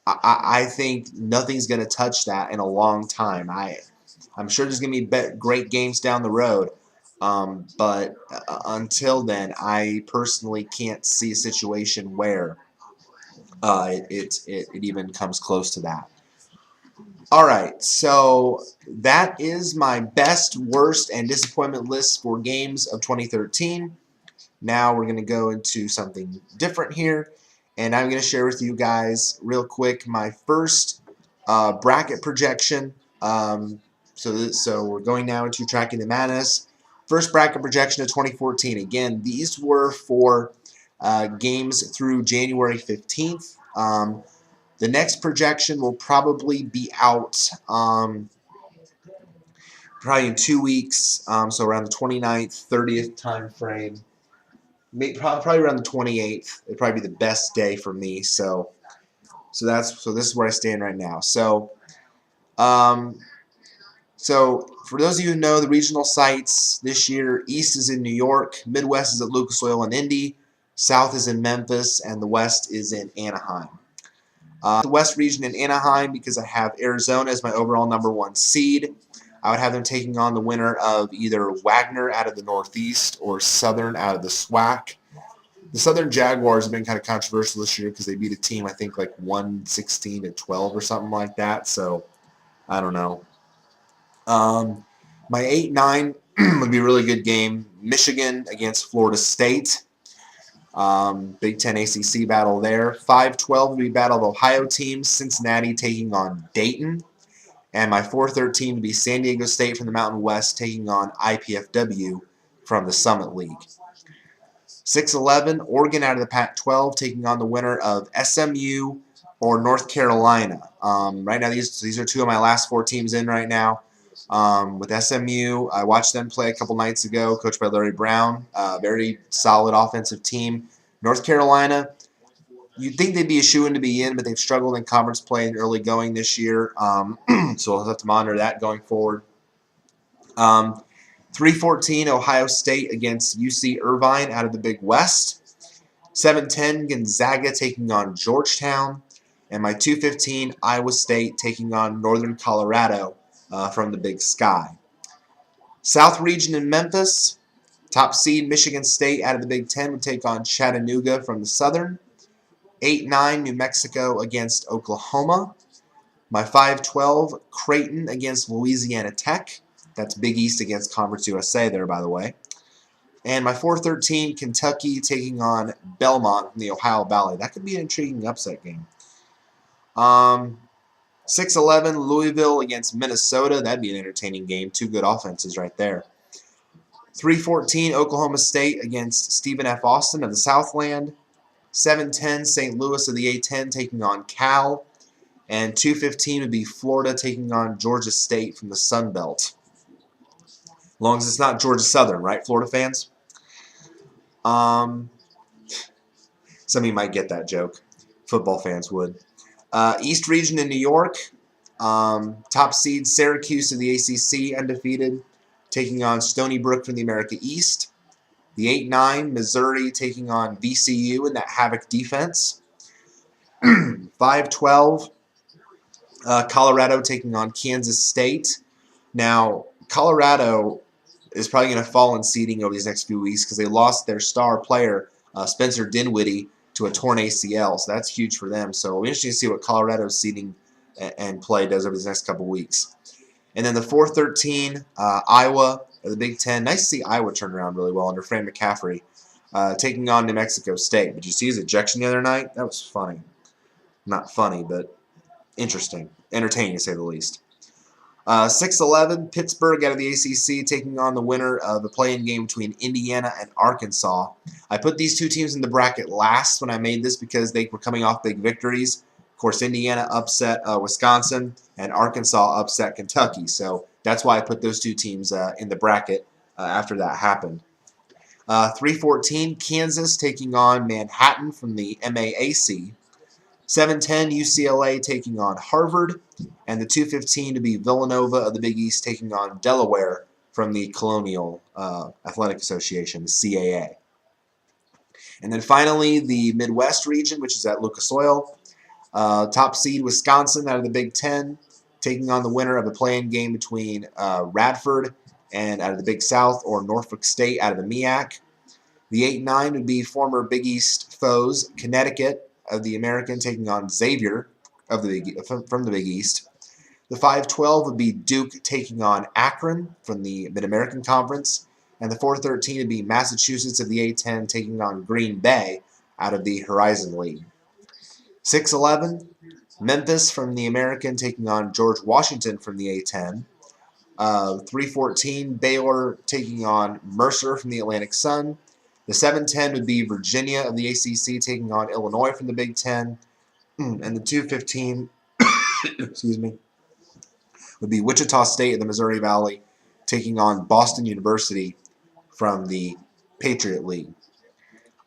I think nothing's going to touch that in a long time. I'm sure there's going to be great games down the road. But until then, I personally can't see a situation where it even comes close to that. All right, so that is my best, worst, and disappointment list for games of 2013. Now we're going to go into something different here, and I'm going to share with you guys real quick my first bracket projection. So we're going now into Tracking the Madness. First bracket projection of 2014. Again, these were for games through January 15th. The next projection will probably be out probably in 2 weeks, so around the 29th, 30th time frame. Probably around the 28th. It'd probably be the best day for me. So this is where I stand right now. Um, so for those of you who know the regional sites this year, East is in New York, Midwest is at Lucas Oil and Indy, South is in Memphis, and the West is in Anaheim. The West region in Anaheim, because I have Arizona as my overall #1 seed. I would have them taking on the winner of either Wagner out of the Northeast or Southern out of the SWAC. The Southern Jaguars have been kind of controversial this year because they beat a team, I think, like 116-12 or something like that. So, I don't know. My 8-9 would be a really good game. Michigan against Florida State. Big Ten ACC battle there. 5-12 would be Battle of Ohio teams. Cincinnati taking on Dayton. And my 4-13 would be San Diego State from the Mountain West taking on IPFW from the Summit League. 6-11, Oregon out of the Pac-12 taking on the winner of SMU or North Carolina. Right now, these are two of my last 4 teams in right now. With SMU, I watched them play a couple nights ago, coached by Larry Brown. Very solid offensive team. North Carolina, you'd think they'd be a shoo-in to be in, but they've struggled in conference play in early going this year. So we'll have to monitor that going forward. 3-14, Ohio State against UC Irvine out of the Big West. 7-10, Gonzaga taking on Georgetown. And my 2-15, Iowa State taking on Northern Colorado from the Big Sky. South region in Memphis, top seed Michigan State out of the Big Ten would take on Chattanooga from the Southern. 8-9, New Mexico against Oklahoma. My 5-12, Creighton against Louisiana Tech. That's Big East against Conference USA there, by the way. And my 4-13, Kentucky taking on Belmont from the Ohio Valley. That could be an intriguing upset game. 6-11, Louisville against Minnesota. That'd be an entertaining game. 2 good offenses right there. 3-14, Oklahoma State against Stephen F. Austin of the Southland. 7-10, St. Louis of the A-10 taking on Cal. And 2-15 would be Florida taking on Georgia State from the Sun Belt. As long as it's not Georgia Southern, right, Florida fans? Some of you might get that joke. Football fans would. East region in New York. Top seed Syracuse of the ACC, undefeated, taking on Stony Brook from the America East. The 8-9, Missouri taking on VCU in that Havoc defense. 5-12, Colorado taking on Kansas State. Now, Colorado is probably going to fall in seeding over these next few weeks because they lost their star player, Spencer Dinwiddie, to a torn ACL. So that's huge for them. So it'll be interesting to see what Colorado's seeding and play does over these next couple weeks. And then the 4-13, Iowa of the Big Ten. Nice to see Iowa turn around really well under Fran McCaffrey, taking on New Mexico State. Did you see his ejection the other night? That was funny. Not funny, but interesting. Entertaining, to say the least. 6-11, Pittsburgh out of the ACC taking on the winner of the play-in game between Indiana and Arkansas. I put these 2 teams in the bracket last when I made this because they were coming off big victories. Of course, Indiana upset Wisconsin, and Arkansas upset Kentucky. So that's why I put those 2 teams in the bracket after that happened. 3-14, Kansas taking on Manhattan from the MAAC. 7-10, UCLA taking on Harvard. And the 2-15 to be Villanova of the Big East taking on Delaware from the Colonial Athletic Association, the CAA. And then finally, the Midwest region, which is at Lucas Oil. Top seed Wisconsin out of the Big Ten, taking on the winner of a play-in game between Radford and out of the Big South, or Norfolk State out of the MEAC. The 8-9 would be former Big East foes, Connecticut of the American taking on Xavier of the from the Big East. The 5-12 would be Duke taking on Akron from the Mid-American Conference. And the 4-13 would be Massachusetts of the A-10 taking on Green Bay out of the Horizon League. 6-11, Memphis from the American taking on George Washington from the A-10. 3-14, Baylor taking on Mercer from the Atlantic Sun. The 7-10 would be Virginia of the ACC taking on Illinois from the Big Ten. And the 2-15, excuse me, would be Wichita State of the Missouri Valley taking on Boston University from the Patriot League.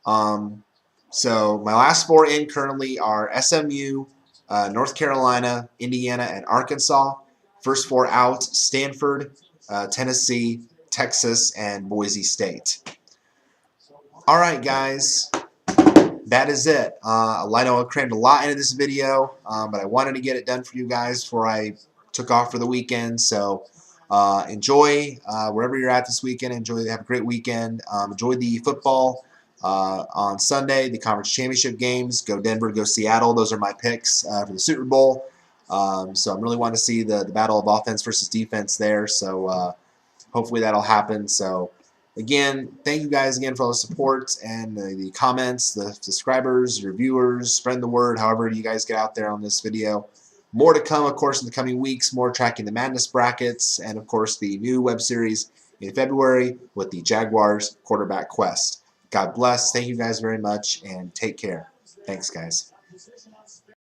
So my last four in currently are SMU, North Carolina, Indiana, and Arkansas. First four out, Stanford, Tennessee, Texas, and Boise State. All right, guys. That is it. I know I crammed a lot into this video, but I wanted to get it done for you guys before I took off for the weekend. So enjoy wherever you're at this weekend. Have a great weekend. Enjoy the football on Sunday, the conference championship games. Go Denver, go Seattle. Those are my picks for the Super Bowl. So I'm really wanting to see the battle of offense versus defense there. So hopefully that'll happen. So again, thank you guys again for all the support and the comments, the subscribers, your viewers, spreading the word, however you guys get out there on this video. More to come, of course, in the coming weeks, more tracking the madness brackets, and of course the new web series in February with the Jaguars Quarterback Quest. God bless. Thank you guys very much, and take care. Thanks, guys.